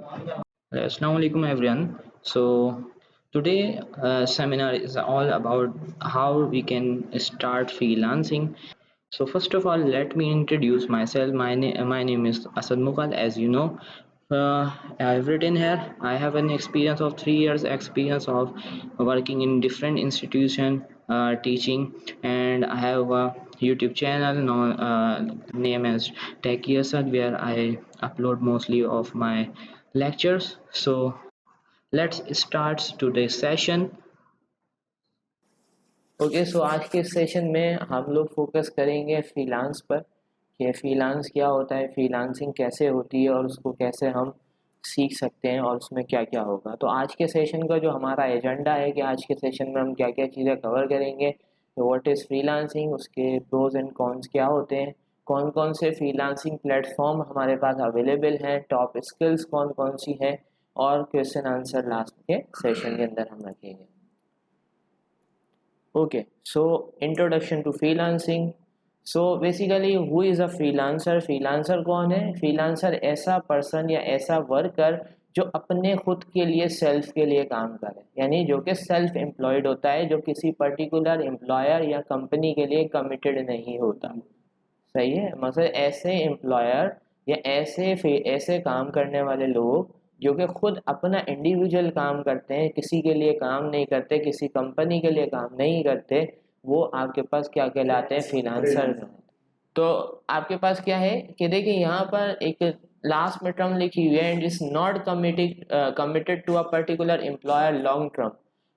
Assalamu alaikum everyone. So today seminar is all about how we can start freelancing. So first of all, let me introduce myself. My name is Asad Mughal. As you know, I've written here. I have an experience of 3 years experience of working in different institution teaching, and I have a YouTube channel known name as Techie Asad, where I upload mostly of my lectures. So let's start today's session. Okay so आज के session में हम लोग focus करेंगे freelance पर कि freelance क्या होता है, फ्रीलांसिंग कैसे होती है और उसको कैसे हम सीख सकते हैं और उसमें क्या क्या होगा। तो आज के सेशन का जो हमारा एजेंडा है कि आज के सेशन में हम क्या क्या चीज़ें कवर करेंगे, व्हाट इज़ फ्रीलांसिंग, उसके प्रोज एंड कॉन्स क्या होते हैं, कौन कौन से फ्रीलांसिंग प्लेटफॉर्म हमारे पास अवेलेबल हैं, टॉप स्किल्स कौन कौन सी हैं, और क्वेश्चन आंसर लास्ट के सेशन के अंदर हम रखेंगे। Okay, so introduction to freelancing. So basically who is a freelancer? Freelancer कौन है? Freelancer ऐसा पर्सन या ऐसा वर्कर जो अपने खुद के लिए सेल्फ के लिए काम करे, यानी जो कि सेल्फ एम्प्लॉयड होता है, जो किसी पर्टिकुलर एम्प्लॉयर या कंपनी के लिए कमिटेड नहीं होता। सही है, मतलब ऐसे एम्प्लॉयर या ऐसे काम करने वाले लोग जो कि खुद अपना इंडिविजुअल काम करते हैं, किसी के लिए काम नहीं करते, किसी कंपनी के लिए काम नहीं करते, वो आपके पास क्या कहलाते हैं? फ्रीलांसर। तो आपके पास क्या है कि देखिए यहाँ पर एक लास्ट में टर्म लिखी हुई है, and is not committed to a particular employer long term.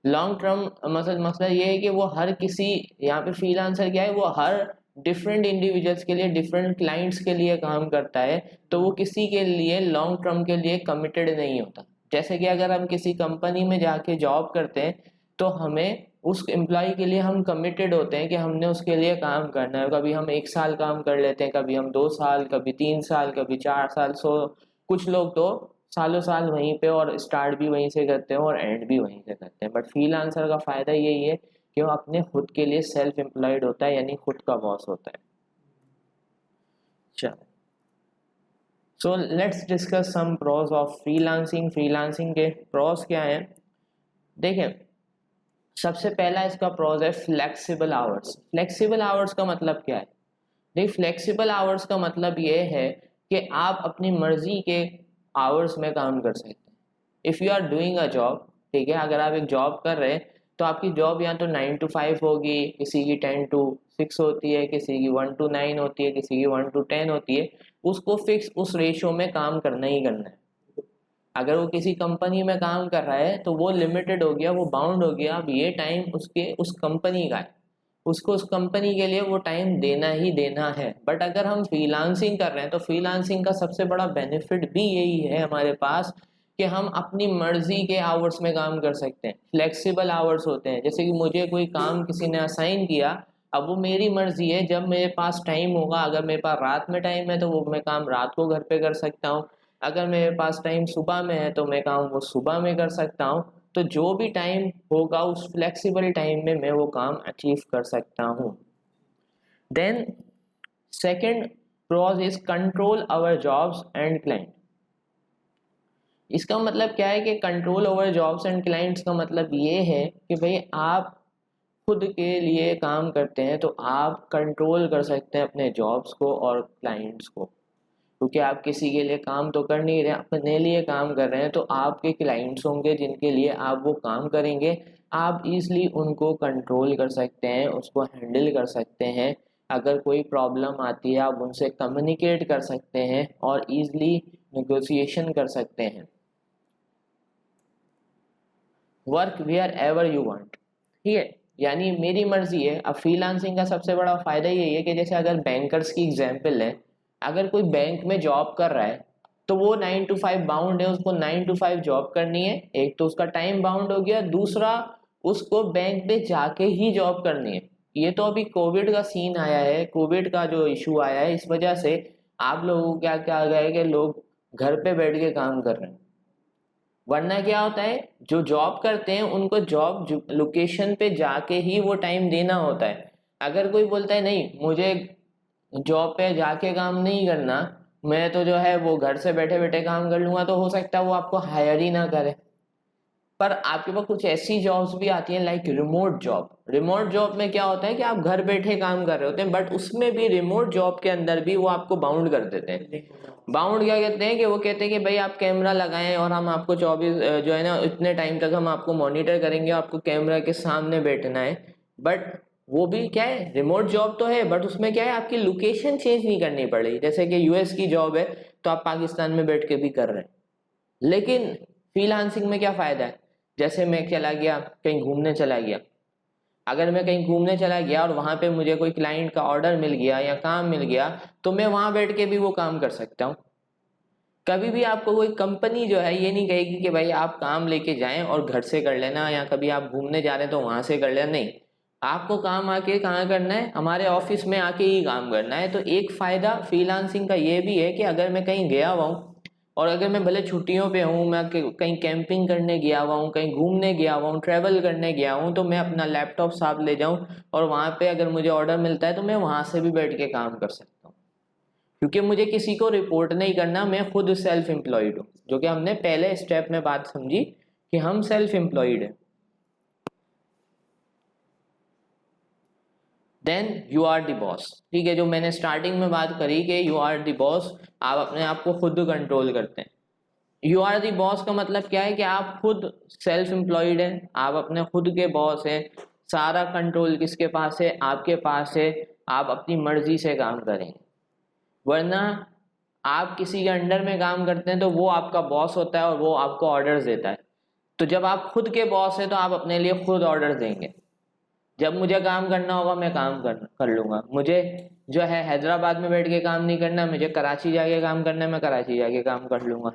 Long term मतलब ये है कि वो हर किसी, यहाँ पे फ्रीलांसर क्या है, वो हर डिफरेंट इंडिविजुअल्स के लिए, डिफरेंट क्लाइंट्स के लिए काम करता है, तो वो किसी के लिए लॉन्ग टर्म के लिए कमिटेड नहीं होता। जैसे कि अगर हम किसी कंपनी में जाके जॉब करते हैं तो हमें उस एम्प्लॉय के लिए हम कमिटेड होते हैं कि हमने उसके लिए काम करना है। कभी हम 1 साल काम कर लेते हैं, कभी हम 2 साल, कभी 3 साल, कभी 4 साल। कुछ लोग तो सालों साल वहीं पे, और स्टार्ट भी वहीं से करते हैं और एंड भी वहीं से करते हैं। बट फ्रीलांसर का फायदा यही है कि वो अपने खुद के लिए सेल्फ एम्प्लॉयड होता है, यानी खुद का बॉस होता है। चलो, so let's discuss some pros of freelancing. Freelancing के प्रोज क्या हैं? देखें, सबसे पहला इसका प्रोज है फ्लेक्सिबल आवर्स। फ्लेक्सिबल आवर्स का मतलब क्या है? देखिए, फ्लेक्सिबल आवर्स का मतलब ये है कि आप अपनी मर्जी के आवर्स में काम कर सकते हैं। If you are doing a job, ठीक है, अगर आप एक जॉब कर रहे हैं तो आपकी जॉब या तो 9 to 5 होगी, किसी की 10 to 6 होती है, किसी की 1 to 9 होती है, किसी की 1 to 10 होती है। उसको फिक्स उस रेशो में काम करना ही करना है। अगर वो किसी कंपनी में काम कर रहा है तो वो लिमिटेड हो गया, वो बाउंड हो गया। अब ये टाइम उसके उस कंपनी का है, उसको उस कंपनी के लिए वो टाइम देना ही देना है। बट अगर हम फ्रीलांसिंग कर रहे हैं तो फ्रीलांसिंग का सबसे बड़ा बेनिफिट भी यही है हमारे पास कि हम अपनी मर्जी के आवर्स में काम कर सकते हैं। फ्लेक्सिबल आवर्स होते हैं, जैसे कि मुझे कोई काम किसी ने असाइन किया, अब वो मेरी मर्जी है, जब मेरे पास टाइम होगा, अगर मेरे पास रात में टाइम है तो वो मैं काम रात को घर पे कर सकता हूँ, अगर मेरे पास टाइम सुबह में है तो मैं काम वो सुबह में कर सकता हूँ। तो जो भी टाइम होगा उस फ्लेक्सिबल टाइम में मैं वो काम अचीव कर सकता हूँ। Then second pros is control our jobs and client. इसका मतलब क्या है कि control over jobs and clients का मतलब ये है कि भाई आप खुद के लिए काम करते हैं तो आप कंट्रोल कर सकते हैं अपने जॉब्स को और क्लाइंट्स को, क्योंकि आप किसी के लिए काम तो कर नहीं रहे, अपने लिए काम कर रहे हैं। तो आपके क्लाइंट्स होंगे जिनके लिए आप वो काम करेंगे, आप इजली उनको कंट्रोल कर सकते हैं, उसको हैंडल कर सकते हैं। अगर कोई प्रॉब्लम आती है आप उनसे कम्युनिकेट कर सकते हैं और इजली नेगोशिएशन कर सकते हैं। Work wherever you want, ठीक है, यानी मेरी मर्जी है। अब फ्रीलांसिंग का सबसे बड़ा फायदा यही है कि जैसे अगर बैंकर्स की एग्जांपल है, अगर कोई बैंक में जॉब कर रहा है तो वो 9 to 5 बाउंड है, उसको 9 to 5 जॉब करनी है। एक तो उसका टाइम बाउंड हो गया, दूसरा उसको बैंक में जाके ही जॉब करनी है। ये तो अभी कोविड का सीन आया है, कोविड का जो इशू आया है, इस वजह से आप लोगों को क्या क्या गया है कि लोग घर पे बैठ के काम कर रहे हैं। वरना क्या होता है, जो जॉब करते हैं उनको जॉब लोकेशन पे जाके ही वो टाइम देना होता है। अगर कोई बोलता है नहीं मुझे जॉब पे जाके काम नहीं करना, मैं तो जो है वो घर से बैठे बैठे काम कर लूंगा, तो हो सकता है वो आपको हायर ही ना करे। पर आपके पास कुछ ऐसी जॉब्स भी आती हैं like remote job. Remote job में क्या होता है कि आप घर बैठे काम कर रहे होते हैं, बट उसमें भी रिमोट जॉब के अंदर भी वो आपको बाउंड कर देते हैं। बाउंड क्या कहते हैं कि वो कहते हैं कि भाई आप कैमरा लगाएं और हम आपको 24 जो है ना इतने टाइम तक हम आपको मॉनिटर करेंगे, आपको कैमरा के सामने बैठना है। बट वो भी क्या है, रिमोट जॉब तो है, बट उसमें क्या है आपकी लोकेशन चेंज नहीं करनी पड़ेगी। जैसे कि यूएस की जॉब है तो आप पाकिस्तान में बैठ के भी कर रहे हैं। लेकिन फ्रीलांसिंग में क्या फायदा है, जैसे मैं चला गया कहीं घूमने चला गया, अगर मैं कहीं घूमने चला गया और वहां पे मुझे कोई क्लाइंट का ऑर्डर मिल गया या काम मिल गया, तो मैं वहां बैठ के भी वो काम कर सकता हूँ। कभी भी आपको कोई कंपनी जो है ये नहीं कहेगी कि भाई आप काम लेके जाएं और घर से कर लेना, या कभी आप घूमने जा रहे हैं तो वहां से कर लेना। नहीं, आपको काम आके कहाँ करना है, हमारे ऑफिस में आके ही काम करना है। तो एक फायदा फ्रीलांसिंग का ये भी है कि अगर मैं कहीं गया हुआ हूँ, और अगर मैं भले छुट्टियों पे हूँ, मैं कहीं कैंपिंग करने गया हुआ हूँ, कहीं घूमने गया हुआ हूँ, ट्रैवल करने गया हूँ, तो मैं अपना लैपटॉप साथ ले जाऊँ और वहाँ पे अगर मुझे ऑर्डर मिलता है तो मैं वहाँ से भी बैठ के काम कर सकता हूँ, क्योंकि मुझे किसी को रिपोर्ट नहीं करना, मैं खुद सेल्फ एम्प्लॉयड हूँ। जो कि हमने पहले स्टेप में बात समझी कि हम सेल्फ एम्प्लॉयड हैं। Then you are the boss. ठीक है, जो मैंने स्टार्टिंग में बात करी कि यू आर द बॉस, आप अपने आप को खुद कंट्रोल करते हैं। यू आर दी बॉस का मतलब क्या है कि आप खुद सेल्फ एम्प्लॉयड हैं, आप अपने खुद के बॉस हैं। सारा कंट्रोल किसके पास है, आपके पास है। आप अपनी मर्जी से काम करेंगे, वरना आप किसी के अंडर में काम करते हैं तो वो आपका बॉस होता है और वो आपको ऑर्डर्स देता है। तो जब आप खुद के बॉस हैं तो आप अपने लिए खुद ऑर्डर देंगे। जब मुझे काम करना होगा मैं काम कर लूंगा। मुझे जो है हैदराबाद में बैठ के काम नहीं करना, मुझे कराची जाके काम करना है, मैं कराची जाके काम कर लूंगा।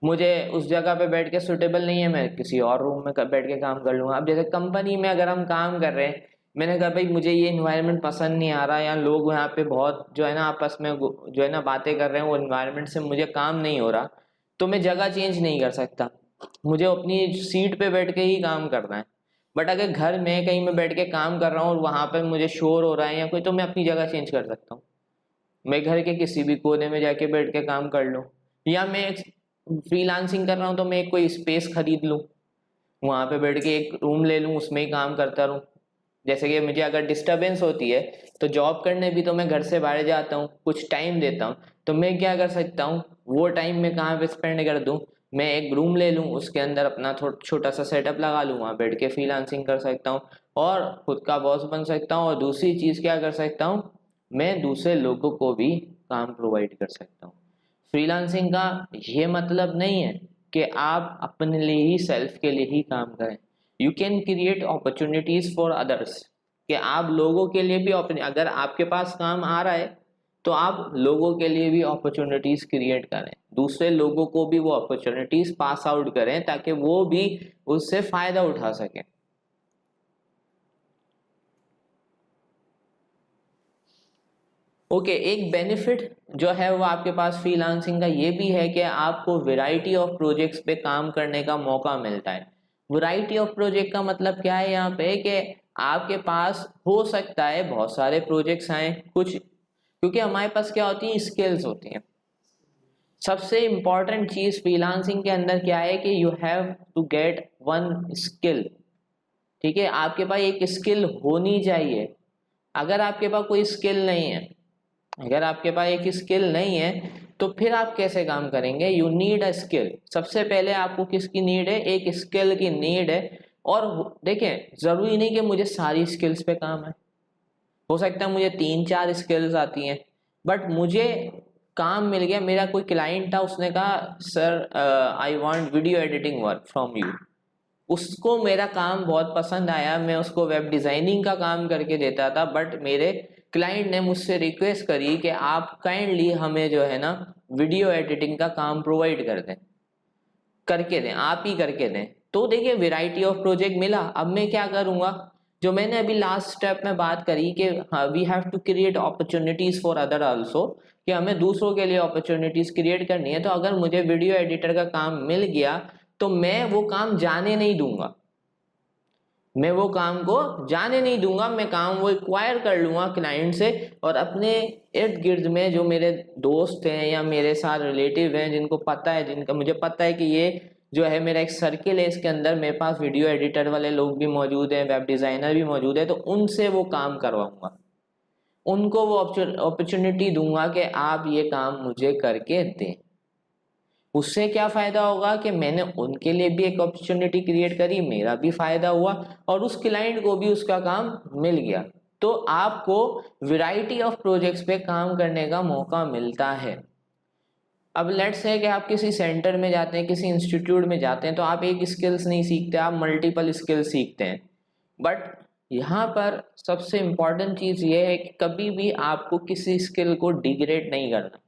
मुझे उस जगह पे बैठ के सुटेबल नहीं है, मैं किसी और रूम में बैठ के काम कर लूंगा। अब जैसे कंपनी में अगर हम काम कर रहे हैं, मैंने कहा भाई मुझे ये इन्वायरमेंट पसंद नहीं आ रहा, या लोग यहाँ पे बहुत जो है ना आपस में जो है ना बातें कर रहे हैं, वो इन्वायरमेंट से मुझे काम नहीं हो रहा, तो मैं जगह चेंज नहीं कर सकता, मुझे अपनी सीट पे बैठ के ही काम करना है। बट अगर घर में कहीं मैं बैठ के काम कर रहा हूँ और वहां पर मुझे शोर हो रहा है या कोई, तो मैं अपनी जगह चेंज कर सकता हूँ। मैं घर के किसी भी कोने में जाके बैठ के काम कर लूँ, या मैं फ्रीलांसिंग कर रहा हूँ तो मैं कोई स्पेस खरीद लूँ, वहां पे बैठ के एक रूम ले लूँ, उसमें ही काम करता रहूँ। जैसे कि मुझे अगर डिस्टरबेंस होती है तो जॉब करने भी तो मैं घर से बाहर जाता हूँ, कुछ टाइम देता हूँ, तो मैं क्या कर सकता हूँ, वो टाइम में कहाँ पे स्पेंड कर दूँ, मैं एक रूम ले लूँ, उसके अंदर अपना छोटा सा सेटअप लगा लूँ, वहाँ बैठ के फ्रीलांसिंग कर सकता हूँ और खुद का बॉस बन सकता हूँ। और दूसरी चीज़ क्या कर सकता हूँ, मैं दूसरे लोगों को भी काम प्रोवाइड कर सकता हूँ। फ्रीलांसिंग का ये मतलब नहीं है कि आप अपने लिए ही, सेल्फ के लिए ही काम करें। You can create opportunities for others, कि आप लोगों के लिए भी अगर आपके पास काम आ रहा है तो आप लोगों के लिए भी अपॉर्चुनिटीज क्रिएट करें, दूसरे लोगों को भी वो अपॉर्चुनिटीज पास आउट करें ताकि वो भी उससे फायदा उठा सकें। ओके, एक बेनिफिट जो है वो आपके पास फ्रीलांसिंग का ये भी है कि आपको वैरायटी ऑफ प्रोजेक्ट्स पे काम करने का मौका मिलता है। वैरायटी ऑफ प्रोजेक्ट का मतलब क्या है यहाँ पे, कि आपके पास हो सकता है बहुत सारे प्रोजेक्ट्स आए कुछ, क्योंकि हमारे पास क्या होती है, स्किल्स होती हैं। सबसे इम्पॉर्टेंट चीज फ्रीलांसिंग के अंदर क्या है कि you have to get one skill. ठीक है, आपके पास एक स्किल होनी चाहिए। अगर आपके पास कोई स्किल नहीं है, अगर आपके पास एक स्किल नहीं है तो फिर आप कैसे काम करेंगे। You need a skill. सबसे पहले आपको किसकी नीड है, एक स्किल की नीड है। और देखें, जरूरी नहीं कि मुझे सारी स्किल्स पे काम है, हो सकता है मुझे 3-4 स्किल्स आती हैं, बट मुझे काम मिल गया, मेरा कोई क्लाइंट था, उसने कहा sir I want video editing work from you. उसको मेरा काम बहुत पसंद आया, मैं उसको वेब डिजाइनिंग का काम करके देता था, बट मेरे क्लाइंट ने मुझसे रिक्वेस्ट करी कि आप काइंडली हमें जो है ना वीडियो एडिटिंग का काम प्रोवाइड कर दें, करके दें, आप ही करके दें। तो देखिए वैरायटी ऑफ प्रोजेक्ट मिला। अब मैं क्या करूंगा, जो मैंने अभी लास्ट स्टेप में बात करी कि we have to create opportunities for other also, कि हमें दूसरों के लिए अपॉर्चुनिटीज क्रिएट करनी है। तो अगर मुझे वीडियो एडिटर का काम मिल गया तो मैं वो काम जाने नहीं दूंगा। मैं वो काम को जाने नहीं दूंगा, मैं काम वो एक्वायर कर लूंगा क्लाइंट से, और अपने इर्द गिर्द में जो मेरे दोस्त हैं या मेरे साथ रिलेटिव हैं जिनको पता है, जिनका मुझे पता है कि ये जो है मेरा एक सर्किल है, इसके अंदर मेरे पास वीडियो एडिटर वाले लोग भी मौजूद हैं, वेब डिज़ाइनर भी मौजूद है, तो उनसे वो काम करवाऊंगा, उनको वो अपॉर्चुनिटी दूंगा कि आप ये काम मुझे करके दें। उससे क्या फ़ायदा होगा कि मैंने उनके लिए भी एक अपॉर्चुनिटी क्रिएट करी, मेरा भी फ़ायदा हुआ और उस क्लाइंट को भी उसका काम मिल गया। तो आपको वैरायटी ऑफ प्रोजेक्ट्स पे काम करने का मौका मिलता है। अब लेट्स है कि आप किसी सेंटर में जाते हैं, किसी इंस्टीट्यूट में जाते हैं, तो आप एक स्किल्स नहीं सीखते, आप मल्टीपल स्किल्स सीखते हैं। बट यहाँ पर सबसे इम्पॉर्टेंट चीज़ ये है कि कभी भी आपको किसी स्किल को डिग्रेड नहीं करना।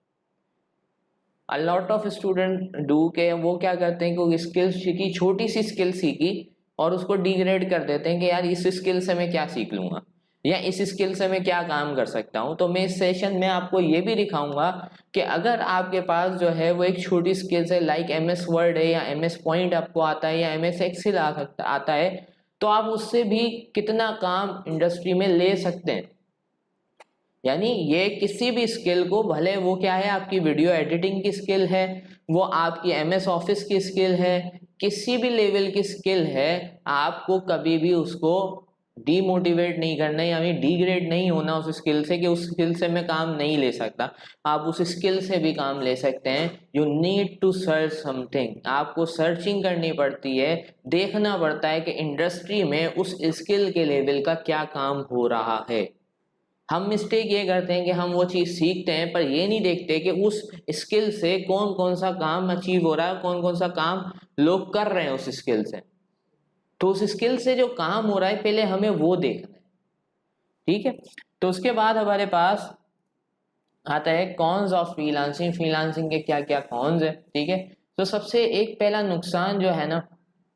A lot of student do के वो क्या करते हैं कि वो स्किल सीखी, छोटी सी स्किल सीखी और उसको डिग्रेड कर देते हैं कि यार इस स्किल से मैं क्या सीख लूंगा या इस स्किल से मैं क्या काम कर सकता हूँ। तो मैं इस सेशन में आपको ये भी दिखाऊंगा कि अगर आपके पास जो है वो एक छोटी स्किल्स है, लाइक एम एस वर्ड है या एम एस पॉइंट आपको आता है या एम एस एक्सेल आता है, तो आप उससे भी कितना काम इंडस्ट्री में ले सकते हैं। यानी ये किसी भी स्किल को, भले वो क्या है, आपकी वीडियो एडिटिंग की स्किल है, वो आपकी एमएस ऑफिस की स्किल है, किसी भी लेवल की स्किल है, आपको कभी भी उसको डीमोटिवेट नहीं करना है, यानी डिग्रेड नहीं होना उस स्किल से कि उस स्किल से मैं काम नहीं ले सकता। आप उस स्किल से भी काम ले सकते हैं। You need to search something, आपको सर्चिंग करनी पड़ती है, देखना पड़ता है कि इंडस्ट्री में उस स्किल के लेवल का क्या काम हो रहा है। हम मिस्टेक ये करते हैं कि हम वो चीज़ सीखते हैं पर ये नहीं देखते कि उस स्किल से कौन कौन सा काम अचीव हो रहा है, कौन कौन सा काम लोग कर रहे हैं उस स्किल से। तो उस स्किल से जो काम हो रहा है पहले हमें वो देखना है, ठीक है। तो उसके बाद हमारे पास आता है कॉन्स ऑफ फ्रीलांसिंग, फ्रीलांसिंग के क्या क्या कॉन्स है, ठीक है। तो सबसे एक पहला नुकसान जो है ना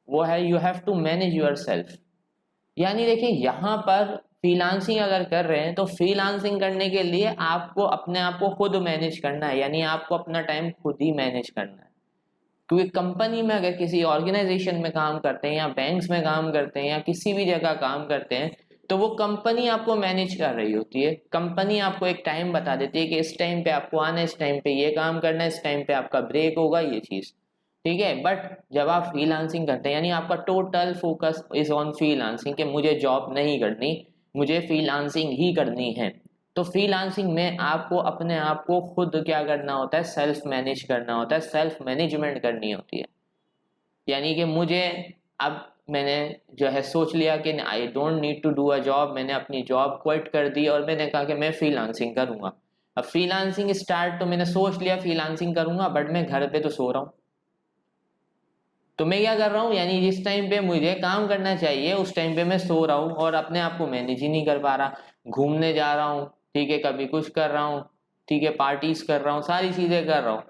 वो है you have to manage yourself. यानी देखिए यहाँ पर फ्रीलांसिंग अगर कर रहे हैं तो फ्रीलांसिंग करने के लिए आपको अपने आप को खुद मैनेज करना है, यानी आपको अपना टाइम खुद ही मैनेज करना है। क्योंकि कंपनी में अगर किसी ऑर्गेनाइजेशन में काम करते हैं या बैंक्स में काम करते हैं या किसी भी जगह काम करते हैं तो वो कंपनी आपको मैनेज कर रही होती है। कंपनी आपको एक टाइम बता देती है कि इस टाइम पे आपको आना है, इस टाइम पे ये काम करना है, इस टाइम पे आपका ब्रेक होगा, ये चीज़, ठीक है। बट जब आप फ्रीलांसिंग करते हैं यानी आपका total focus is on freelancing कि मुझे जॉब नहीं करनी, मुझे फ्रीलांसिंग ही करनी है। तो फ्रीलांसिंग में आपको अपने आप को खुद क्या करना होता है, सेल्फ मैनेज करना होता है, सेल्फ मैनेजमेंट करनी होती है। यानी कि मुझे अब मैंने जो है सोच लिया कि I don't need to do a job, मैंने अपनी जॉब क्विट कर दी और मैंने कहा कि मैं फ्रीलांसिंग करूंगा। अब फ्रीलांसिंग स्टार्ट तो मैंने सोच लिया फ्रीलांसिंग करूंगा, बट मैं घर पे तो सो रहा हूँ। तो मैं क्या कर रहा हूँ, यानी जिस टाइम पे मुझे काम करना चाहिए उस टाइम पे मैं सो रहा हूँ और अपने आप को मैनेज ही नहीं कर पा रहा। घूमने जा रहा हूँ, ठीक है, कभी कुछ कर रहा हूँ, ठीक है, पार्टीज कर रहा हूँ, सारी चीजें कर रहा हूँ,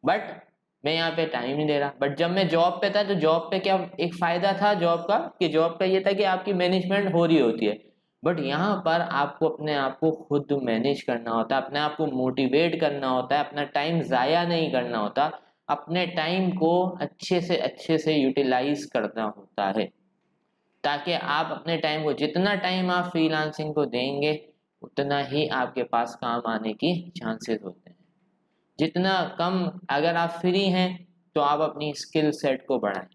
बट मैं यहाँ पे टाइम नहीं दे रहा। बट जब मैं जॉब पे था तो जॉब पे क्या एक फायदा था जॉब का, कि जॉब का ये था कि आपकी मैनेजमेंट हो रही होती है। बट यहाँ पर आपको अपने आप को खुद मैनेज करना होता है, अपने आप को मोटिवेट करना होता है, अपना टाइम ज़ाया नहीं करना होता, अपने टाइम को अच्छे से यूटिलाइज करना होता है, ताकि आप अपने टाइम को, जितना टाइम आप फ्रीलांसिंग को देंगे उतना ही आपके पास काम आने की चांसेस होते हैं। जितना कम अगर आप फ्री हैं तो आप अपनी स्किल सेट को बढ़ाएं,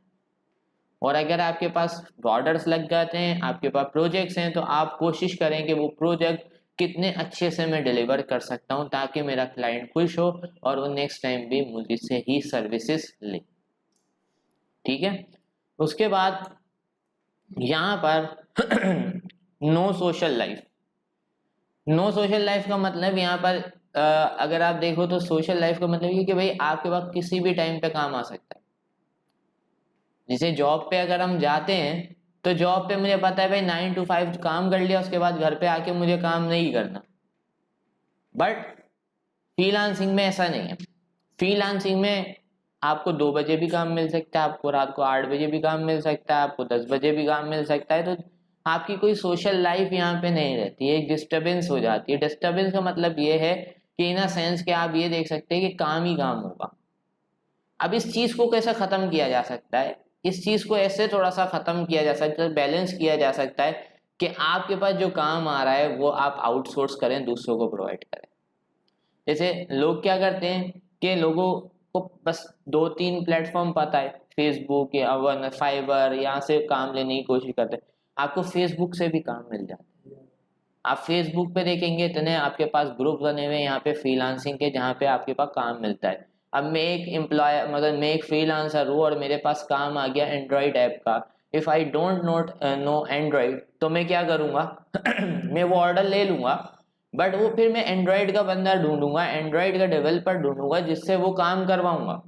और अगर आपके पास ऑर्डर्स लग जाते हैं, आपके पास प्रोजेक्ट्स हैं, तो आप कोशिश करें कि वो प्रोजेक्ट कितने अच्छे से मैं डिलीवर कर सकता हूं ताकि मेरा क्लाइंट खुश हो और वो नेक्स्ट टाइम भी मुझसे ही सर्विसेज ले, ठीक है। उसके बाद यहाँ पर no social life. No social life का मतलब यहाँ पर अगर आप देखो तो सोशल लाइफ का मतलब ये कि भाई आपके पास किसी भी टाइम पे काम आ सकता है। जैसे जॉब पे अगर हम जाते हैं तो जॉब पे मुझे पता है भाई 9 to 5 काम कर लिया, उसके बाद घर पे आके मुझे काम नहीं करना। बट फ्रीलांसिंग में ऐसा नहीं है। फ्रीलांसिंग में आपको 2 बजे भी काम मिल सकता है, आपको रात को 8 बजे भी काम मिल सकता है, आपको 10 बजे भी काम मिल सकता है। तो आपकी कोई सोशल लाइफ यहाँ पे नहीं रहती है, एक डिस्टर्बेंस हो जाती है। डिस्टर्बेंस का मतलब ये है कि इन अ सेंस कि आप ये देख सकते हैं कि काम ही काम होगा। अब इस चीज को कैसे खत्म किया जा सकता है, इस चीज़ को ऐसे थोड़ा सा ख़त्म किया जा सकता है, बैलेंस किया जा सकता है कि आपके पास जो काम आ रहा है वो आप आउटसोर्स करें, दूसरों को प्रोवाइड करें। जैसे लोग क्या करते हैं कि लोगों को बस 2-3 प्लेटफॉर्म पता है, फेसबुक या वन फाइवर, यहाँ से काम लेने की कोशिश करते हैं। आपको फेसबुक से भी काम मिल जाता है। आप फेसबुक पे देखेंगे इतने आपके पास ग्रुप बने हुए हैं यहाँ पे फ्रीलांसिंग के, जहाँ पे आपके पास काम मिलता है। अब मैं एक एम्प्लॉय मतलब मैं एक फ्रीलांसर हूँ और मेरे पास काम आ गया एंड्रॉयड ऐप का। If I don't not know Android, तो मैं क्या करूँगा मैं वो ऑर्डर ले लूँगा, बट वो फिर मैं एंड्रॉयड का बंदा ढूंढूंगा, एंड्रॉयड का डेवलपर ढूंढूंगा जिससे वो काम करवाऊंगा।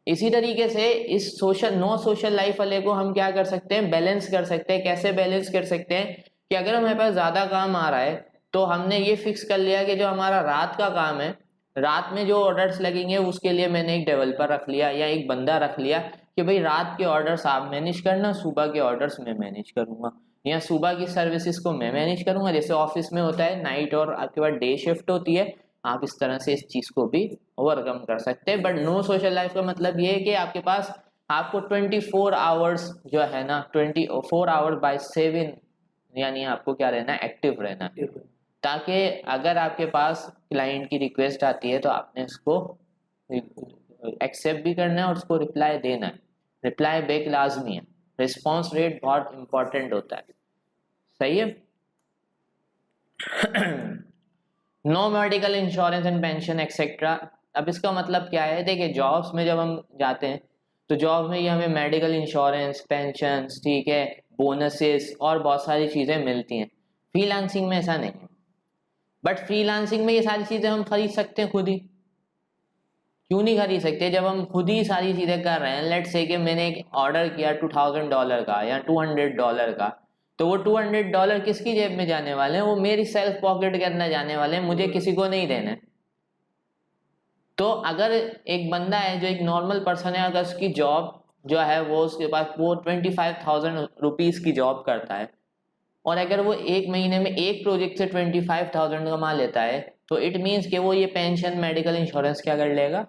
इसी तरीके से इस सोशल नो सोशल लाइफ वाले को हम क्या कर सकते हैं, बैलेंस कर सकते हैं। कैसे बैलेंस कर सकते हैं कि अगर हमारे पास ज़्यादा काम आ रहा है तो हमने ये फिक्स कर लिया कि जो हमारा रात का काम है, रात में जो ऑर्डर्स लगेंगे उसके लिए मैंने एक डेवलपर रख लिया या एक बंदा रख लिया कि भाई रात के ऑर्डर्स आप मैनेज करना, सुबह के ऑर्डर्स मैं मैनेज करूंगा, या सुबह की सर्विसेज को मैं मैनेज करूंगा। जैसे ऑफिस में होता है नाइट और आपके पास डे शिफ्ट होती है, आप इस तरह से इस चीज को भी ओवरकम कर सकते हैं। बट नो सोशल लाइफ का मतलब ये है कि आपके पास आपको 24 आवर्स जो है ना, 24 आवर्स बाय 7, यानी आपको क्या रहना है, एक्टिव रहना है, ताकि अगर आपके पास क्लाइंट की रिक्वेस्ट आती है तो आपने उसको एक्सेप्ट भी करना है और उसको रिप्लाई देना है। रिप्लाई बैक लाजमी है, रिस्पॉन्स रेट बहुत इंपॉर्टेंट होता है। सही है। No medical insurance and pension etcetera. अब इसका मतलब क्या है, देखिए जॉब्स में जब हम जाते हैं तो जॉब में ये हमें मेडिकल इंश्योरेंस, पेंशन, ठीक है, बोनसेस और बहुत सारी चीज़ें मिलती हैं। फ्रीलांसिंग में ऐसा नहीं है। बट फ्रीलांसिंग में ये सारी चीज़ें हम खरीद सकते हैं खुद ही। क्यों नहीं खरीद सकते? जब हम खुद ही सारी चीज़ें कर रहे हैं, लेट्स से कि मैंने एक ऑर्डर किया $2000 का या $200 का, तो वो $200 किसकी जेब में जाने वाले हैं? वो मेरी सेल्फ पॉकेट के अंदर जाने वाले हैं, मुझे किसी को नहीं देने। तो अगर एक बंदा है जो एक नॉर्मल पर्सन है, अगर उसकी जॉब जो है वो उसके पास वो 25,000 रुपीज़ की जॉब करता है, और अगर वो एक महीने में एक प्रोजेक्ट से 25,000 कमा लेता है, तो इट मीन्स कि वो ये पेंशन मेडिकल इंश्योरेंस क्या कर लेगा,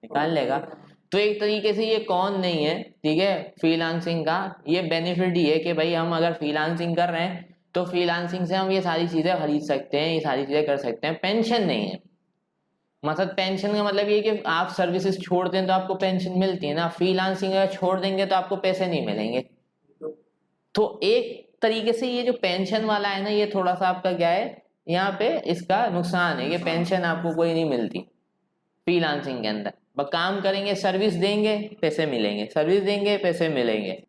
निकाल लेगा। तो एक तरीके से ये कौन नहीं है, ठीक है, फ्रीलांसिंग का ये बेनिफिट ही है कि भाई हम अगर फ्रीलांसिंग कर रहे हैं तो फ्रीलांसिंग से हम ये सारी चीज़ें खरीद सकते हैं, ये सारी चीज़ें कर सकते हैं। पेंशन नहीं है। मतलब पेंशन का मतलब ये कि आप सर्विसेज छोड़ दें तो आपको पेंशन मिलती है ना, फ्रीलांसिंग अगर छोड़ देंगे तो आपको पैसे नहीं मिलेंगे। तो एक तरीके से ये जो पेंशन वाला है ना, ये थोड़ा सा आपका क्या है, यहाँ पे इसका नुकसान है कि पेंशन आपको कोई नहीं मिलती फ्रीलांसिंग के अंदर। बस काम करेंगे, सर्विस देंगे, पैसे मिलेंगे, सर्विस देंगे, पैसे मिलेंगे।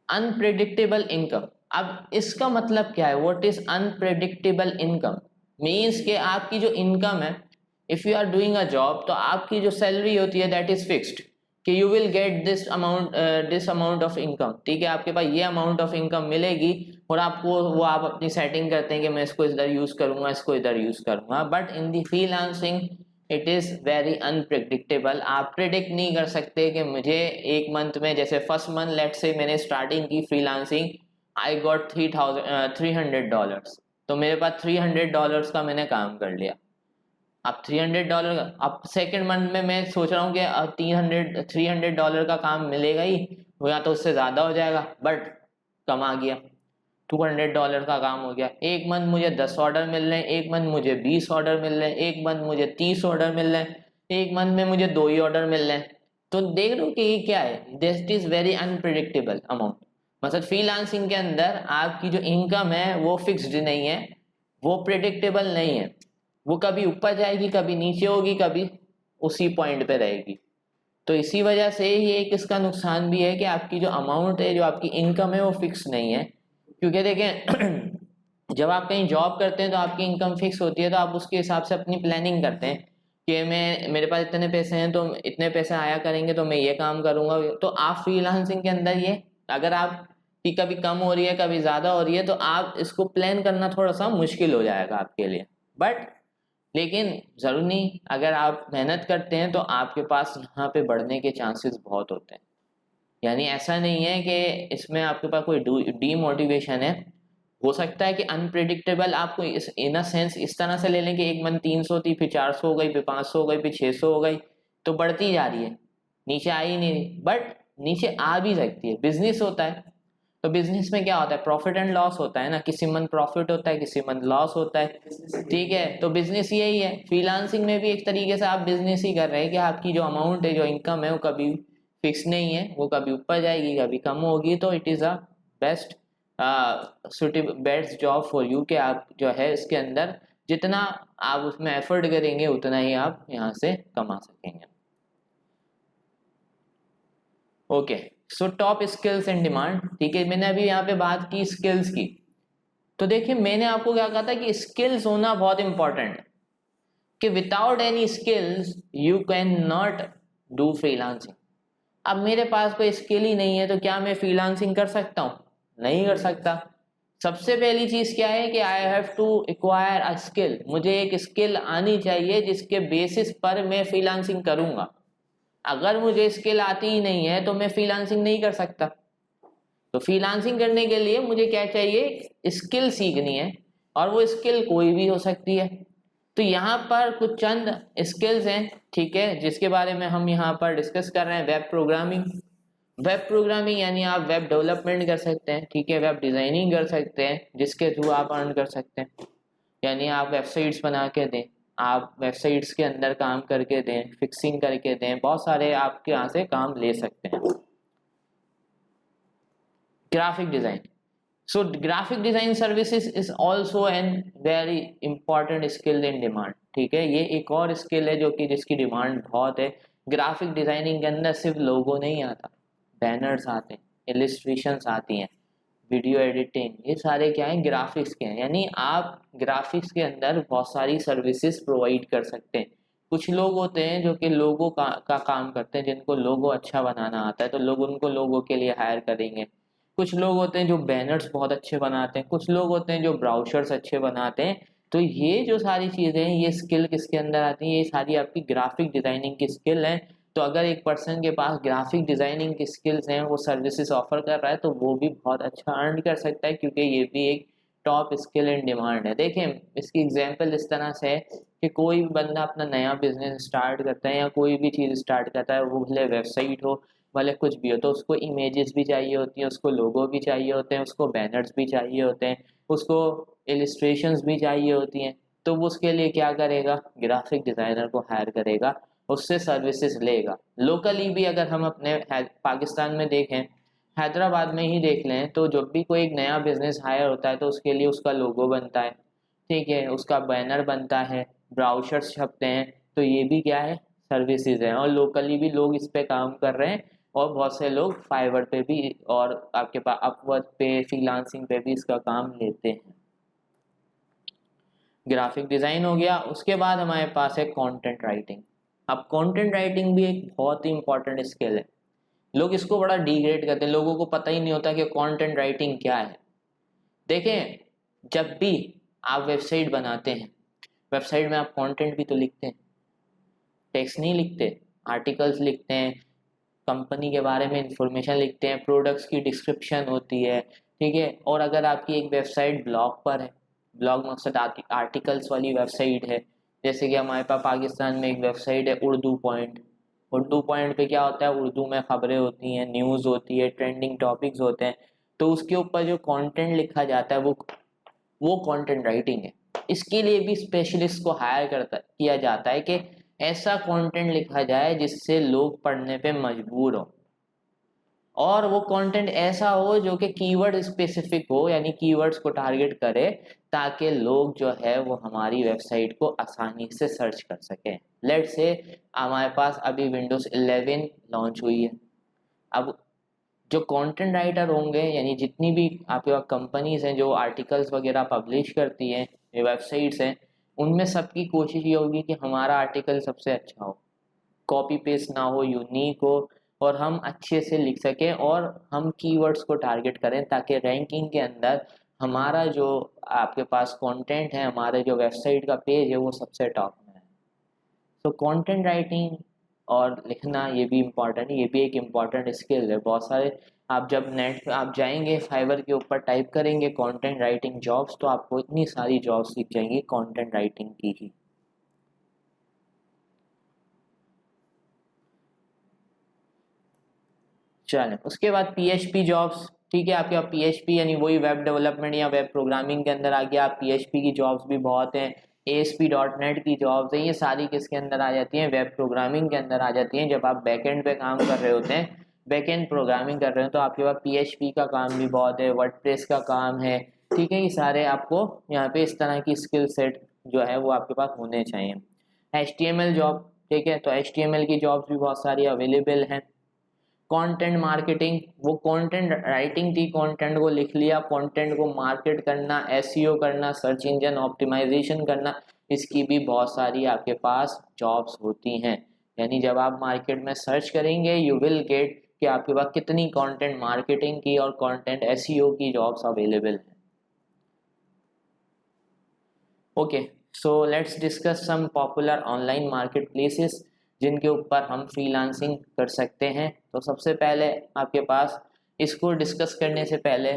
Unpredictable income. अब इसका मतलब क्या है, what is unpredictable income? Means कि आपकी जो इनकम है, if you are doing a job, तो आपकी जो सैलरी होती है दैट इज फिक्स्ड कि you will get this amount of income, ठीक है, आपके पास ये अमाउंट ऑफ इनकम मिलेगी, और आपको वो आप अपनी सेटिंग करते हैं कि मैं इसको इधर यूज करूंगा, इसको इधर यूज करूंगा। But in the freelancing it is very unpredictable. आप प्रिडिक्ट नहीं कर सकते कि मुझे एक मंथ में, जैसे फर्स्ट मंथ लेट से मैंने स्टार्टिंग की फ्रीलांसिंग, आई गॉट $300, तो मेरे पास $300 का मैंने काम कर लिया। अब $300 का, अब सेकेंड मंथ में मैं सोच रहा हूँ कि $300 का काम मिलेगा ही, वो या तो उससे ज़्यादा हो जाएगा, बट कम आ गया, $200 का काम हो गया। एक मंथ मुझे 10 ऑर्डर मिल रहे हैं, एक मंथ मुझे 20 ऑर्डर मिल रहे हैं, एक मंथ मुझे 30 ऑर्डर मिल रहे हैं, एक मंथ में मुझे 2 ही ऑर्डर मिल रहे हैं। तो देख रहे हो कि ये क्या है, this is very unpredictable amount. मतलब फ्रीलांसिंग के अंदर आपकी जो इनकम है वो फिक्स्ड नहीं है, वो प्रिडिक्टेबल नहीं है, वो कभी ऊपर जाएगी, कभी नीचे होगी, कभी उसी पॉइंट पे रहेगी। तो इसी वजह से ये एक इसका नुकसान भी है कि आपकी जो अमाउंट है, जो आपकी इनकम है, वो फिक्स नहीं है। क्योंकि देखें जब आप कहीं जॉब करते हैं तो आपकी इनकम फिक्स होती है, तो आप उसके हिसाब से अपनी प्लानिंग करते हैं कि मेरे पास इतने पैसे हैं तो इतने पैसे आया करेंगे तो मैं ये काम करूंगा। तो आप फ्रीलांसिंग के अंदर ये, अगर आप की कभी कम हो रही है, कभी ज़्यादा हो रही है, तो आप इसको प्लान करना थोड़ा सा मुश्किल हो जाएगा आपके लिए। बट लेकिन ज़रूर नहीं, अगर आप मेहनत करते हैं तो आपके पास यहाँ पे बढ़ने के चांसेस बहुत होते हैं। यानी ऐसा नहीं है कि इसमें आपके पास कोई डीमोटिवेशन है। हो सकता है कि अनप्रिडिक्टेबल आपको इस इन अ सेंस इस तरह से ले लें कि एक मंथ 300 थी, फिर 400 हो गई, फिर 500 हो गई, फिर 600 हो गई, तो बढ़ती जा रही है। नीचे आ ही नहीं रही, बट नीचे आ भी सकती है। बिजनेस होता है तो बिजनेस में क्या होता है, प्रॉफिट एंड लॉस होता है ना, किसी मंथ प्रॉफिट होता है, किसी मंथ लॉस होता है, ठीक है। तो बिजनेस यही है, फ्रीलांसिंग में भी एक तरीके से आप बिजनेस ही कर रहे हैं कि आपकी जो अमाउंट है, जो इनकम है, वो कभी फिक्स नहीं है, वो कभी ऊपर जाएगी कभी कम होगी। तो it is a best suitable best job for you कि आप जो है इसके अंदर जितना आप उसमें एफर्ट करेंगे उतना ही आप यहाँ से कमा सकेंगे। Okay, so top skills and demand, ठीक है। मैंने अभी यहाँ पे बात की स्किल्स की, तो देखिए मैंने आपको क्या कहा था कि स्किल्स होना बहुत इंपॉर्टेंट है, कि without any skills you can not do freelancing. अब मेरे पास कोई स्किल ही नहीं है तो क्या मैं फ्रीलांसिंग कर सकता हूँ? नहीं कर सकता। सबसे पहली चीज क्या है कि I have to acquire a skill, मुझे एक स्किल आनी चाहिए जिसके बेसिस पर मैं फ्रीलांसिंग करूंगा। अगर मुझे स्किल आती ही नहीं है तो मैं फ्रीलांसिंग नहीं कर सकता। तो फ्रीलांसिंग करने के लिए मुझे क्या चाहिए, स्किल सीखनी है, और वो स्किल कोई भी हो सकती है। तो यहाँ पर कुछ चंद स्किल्स हैं, ठीक है, जिसके बारे में हम यहाँ पर डिस्कस कर रहे हैं। वेब प्रोग्रामिंग, वेब प्रोग्रामिंग यानी आप वेब डेवलपमेंट कर सकते हैं, ठीक है, वेब डिजाइनिंग कर सकते हैं जिसके थ्रू आप अर्न कर सकते हैं। यानी आप वेबसाइट्स बना के दें, आप वेबसाइट्स के अंदर काम करके दें, फिक्सिंग करके दें, बहुत सारे आपके यहाँ से काम ले सकते हैं। Graphic design, so graphic design services is also an very important skill in demand, ठीक है। ये एक और स्किल है जो कि जिसकी डिमांड बहुत है। ग्राफिक डिजाइनिंग के अंदर सिर्फ लोगो नहीं आता, बैनर्स आते हैं, इलिस्ट्रेशंस आती हैं, वीडियो एडिटिंग, ये सारे क्या हैं, ग्राफिक्स के हैं। यानी आप ग्राफिक्स के अंदर बहुत सारी सर्विसेज प्रोवाइड कर सकते हैं। कुछ लोग होते हैं जो कि लोगो का काम करते हैं, जिनको लोगो अच्छा बनाना आता है तो लोग उनको लोगो के लिए हायर करेंगे। कुछ लोग होते हैं जो बैनर्स बहुत अच्छे बनाते हैं, कुछ लोग होते हैं जो ब्राउशर्स अच्छे बनाते हैं। तो ये जो सारी चीज़ें हैं, ये स्किल किसके अंदर आती हैं, ये सारी आपकी ग्राफिक डिजाइनिंग की स्किल है। तो अगर एक पर्सन के पास ग्राफिक डिजाइनिंग की स्किल्स हैं, वो सर्विसेज ऑफर कर रहा है, तो वो भी बहुत अच्छा अर्न कर सकता है, क्योंकि ये भी एक टॉप स्किल इन डिमांड है। देखें, इसकी एग्जांपल इस तरह से है कि कोई भी बंदा अपना नया बिजनेस स्टार्ट करता है या कोई भी चीज़ स्टार्ट करता है, वो भले वेबसाइट हो, भले कुछ भी हो, तो उसको इमेजेस भी चाहिए होती हैं, उसको लोगो भी चाहिए होते हैं, उसको बैनर्स भी चाहिए होते हैं, उसको इलिस्ट्रेशंस भी चाहिए होती हैं। तो वो उसके लिए क्या करेगा, ग्राफिक डिज़ाइनर को हायर करेगा, उससे सर्विसेज लेगा। लोकली भी अगर हम अपने पाकिस्तान में देखें, हैदराबाद में ही देख लें, तो जब भी कोई एक नया बिजनेस हायर होता है तो उसके लिए उसका लोगो बनता है, ठीक है, उसका बैनर बनता है, ब्राउशर्स छपते हैं। तो ये भी क्या है, सर्विसेज है, और लोकली भी लोग इस पे काम कर रहे हैं, और बहुत से लोग फाइवर पे भी और आपके पास अपवर्क पे, फ्रीलांसिंग पे भी इसका काम लेते हैं। ग्राफिक डिज़ाइन हो गया, उसके बाद हमारे पास है कंटेंट राइटिंग। अब कंटेंट राइटिंग भी एक बहुत ही इंपॉर्टेंट स्किल है। लोग इसको बड़ा डिग्रेड करते हैं, लोगों को पता ही नहीं होता कि कंटेंट राइटिंग क्या है। देखें, जब भी आप वेबसाइट बनाते हैं, वेबसाइट में आप कंटेंट भी तो लिखते हैं, टेक्स्ट नहीं लिखते, आर्टिकल्स लिखते हैं, कंपनी के बारे में इंफॉर्मेशन लिखते हैं, प्रोडक्ट्स की डिस्क्रिप्शन होती है, ठीक है। और अगर आपकी एक वेबसाइट ब्लॉग पर है, ब्लॉग मकसद आर्टिकल्स वाली वेबसाइट है, जैसे कि हमारे पास पाकिस्तान में एक वेबसाइट है उर्दू पॉइंट। उर्दू पॉइंट पे क्या होता है, उर्दू में खबरें होती हैं, न्यूज़ होती है, ट्रेंडिंग टॉपिक्स होते हैं। तो उसके ऊपर जो कंटेंट लिखा जाता है वो कंटेंट राइटिंग है। इसके लिए भी स्पेशलिस्ट को हायर करता किया जाता है कि ऐसा कंटेंट लिखा जाए जिससे लोग पढ़ने पे मजबूर हो, और वो कंटेंट ऐसा हो जो कि कीवर्ड स्पेसिफिक हो, यानी कीवर्ड्स को टारगेट करे, ताकि लोग जो है वो हमारी वेबसाइट को आसानी से सर्च कर सकें। लेट से हमारे पास अभी विंडोज 11 लॉन्च हुई है। अब जो कंटेंट राइटर होंगे, यानी जितनी भी आपके पास कंपनीज हैं जो आर्टिकल्स वगैरह पब्लिश करती हैं, ये वेबसाइट्स हैं, उनमें सबकी कोशिश ये होगी कि हमारा आर्टिकल सबसे अच्छा हो, कॉपी पेस्ट ना हो, यूनिक हो, और हम अच्छे से लिख सकें, और हम कीवर्ड्स को टारगेट करें ताकि रैंकिंग के अंदर हमारा जो आपके पास कंटेंट है, हमारे जो वेबसाइट का पेज है, वो सबसे टॉप में है। तो कंटेंट राइटिंग और लिखना ये भी इम्पॉर्टेंट है, ये भी एक इम्पॉर्टेंट स्किल है। बहुत सारे आप जब नेट पे आप जाएंगे, फाइवर के ऊपर टाइप करेंगे कंटेंट राइटिंग जॉब्स, तो आपको इतनी सारी जॉब्स दिख जाएंगी कंटेंट राइटिंग की ही। चलें, उसके बाद PHP जॉब्स, ठीक है, आपके पास PHP यानी वही वेब डेवलपमेंट या वेब प्रोग्रामिंग के अंदर आ गया। आप PHP की जॉब्स भी बहुत हैं, ASP.NET की जॉब्स हैं, ये सारी किसके अंदर आ जाती हैं, वेब प्रोग्रामिंग के अंदर आ जाती हैं। जब आप बैकएंड पे काम कर रहे होते हैं, बैकएंड प्रोग्रामिंग कर रहे हो, तो आपके पास PHP का काम भी बहुत है, वर्डप्रेस का काम है, ठीक है। ये सारे आपको यहाँ पे इस तरह की स्किल सेट जो है वो आपके पास होने चाहिए। HTML जॉब, ठीक है, तो HTML की जॉब्स भी बहुत सारी अवेलेबल हैं। कंटेंट मार्केटिंग, वो कंटेंट राइटिंग थी, कंटेंट को लिख लिया, कंटेंट को मार्केट करना, एसईओ करना, सर्च इंजन ऑप्टिमाइजेशन करना, इसकी भी बहुत सारी आपके पास जॉब्स होती हैं। यानी जब आप मार्केट में सर्च करेंगे यू विल गेट कि आपके पास कितनी कंटेंट मार्केटिंग की और कंटेंट एसईओ की जॉब्स अवेलेबल हैं। Okay, so let's discuss some popular online marketplaces जिनके ऊपर हम फ्रीलांसिंग कर सकते हैं। तो सबसे पहले आपके पास, इसको डिस्कस करने से पहले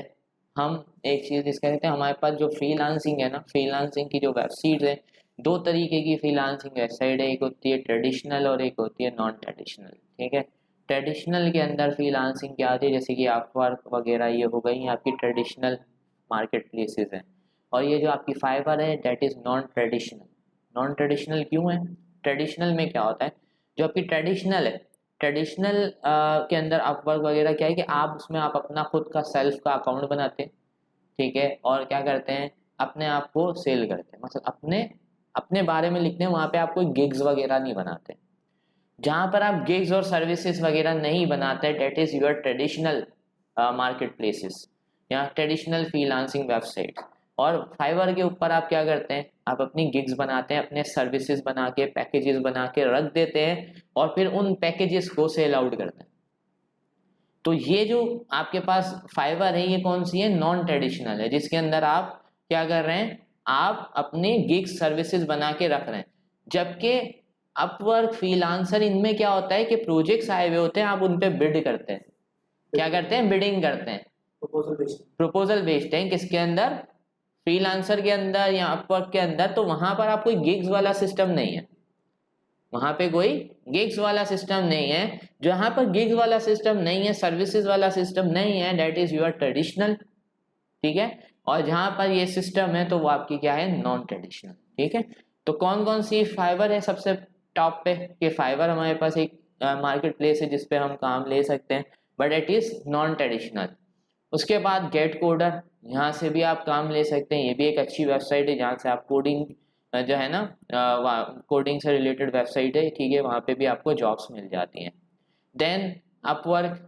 हम एक चीज़ डिस्कस करते हैं। हमारे पास जो फ्रीलांसिंग है ना, फ्रीलांसिंग की जो वेबसाइट है, दो तरीके की फ्रीलांसिंग वेबसाइट है, एक होती है ट्रेडिशनल और एक होती है नॉन ट्रेडिशनल, ठीक है। ट्रेडिशनल के अंदर फ्रीलांसिंग क्या आती है, जैसे कि अपवर्क वगैरह, ये हो गई आपकी ट्रेडिशनल मार्केट प्लेसेस हैं। और ये जो आपकी फाइबर है that is non traditional. Non traditional क्यों है? ट्रेडिशनल में क्या होता है, जो आपकी ट्रेडिशनल है, ट्रेडिशनल के अंदर अपवर्क वगैरह क्या है कि आप उसमें आप अपना खुद का सेल्फ का अकाउंट बनाते हैं, ठीक है, और क्या करते हैं, अपने आप को सेल करते हैं, मतलब अपने अपने बारे में लिखते हैं। वहाँ पे आप कोई गिग्स वगैरह नहीं बनाते। जहाँ पर आप गिग्स और सर्विसेज वगैरह नहीं बनाते, that is your traditional market places या ट्रेडिशनल फ्रीलांसिंग वेबसाइट। और फाइवर के ऊपर आप क्या करते हैं, आप अपनी गिग्स बनाते हैं, अपने सर्विसेज बना के, पैकेजेस बना के रख देते हैं और फिर उन पैकेजेस को सेल आउट करते हैं। तो ये जो आपके पास फाइवर है, ये कौन सी है, नॉन ट्रेडिशनल है, जिसके अंदर आप क्या कर रहे हैं, आप अपने गिग्स सर्विसेज बना के रख रहे हैं। जबकि अपवर्क, फ्रीलांसर, इनमें क्या होता है कि प्रोजेक्ट्स आए हुए होते हैं, आप उन पे बिड करते हैं, क्या करते हैं, बिडिंग करते हैं, प्रपोजल भेजते हैं, किसके अंदर, फ्रीलांसर के अंदर या अपवर्क के अंदर। तो वहां पर आप कोई गिग्स वाला सिस्टम नहीं है, वहां पे कोई गिग्स वाला सिस्टम नहीं है। जहां पर गिग्स वाला सिस्टम नहीं है, सर्विसेज वाला सिस्टम नहीं है, दैट इज योर ट्रेडिशनल, ठीक है। और जहां पर ये सिस्टम है तो वो आपकी क्या है, नॉन ट्रेडिशनल, ठीक है। तो कौन कौन सी फाइवर है सबसे टॉप पे, कि फाइवर हमारे पास एक मार्केट प्लेस है जिसपे हम काम ले सकते हैं, but it is non traditional. उसके बाद गेट कोडर, यहाँ से भी आप काम ले सकते हैं, ये भी एक अच्छी वेबसाइट है जहाँ से आप कोडिंग जो है ना, कोडिंग से रिलेटेड वेबसाइट है, ठीक है, वहाँ पे भी आपको जॉब्स मिल जाती हैं। देन अपवर्क,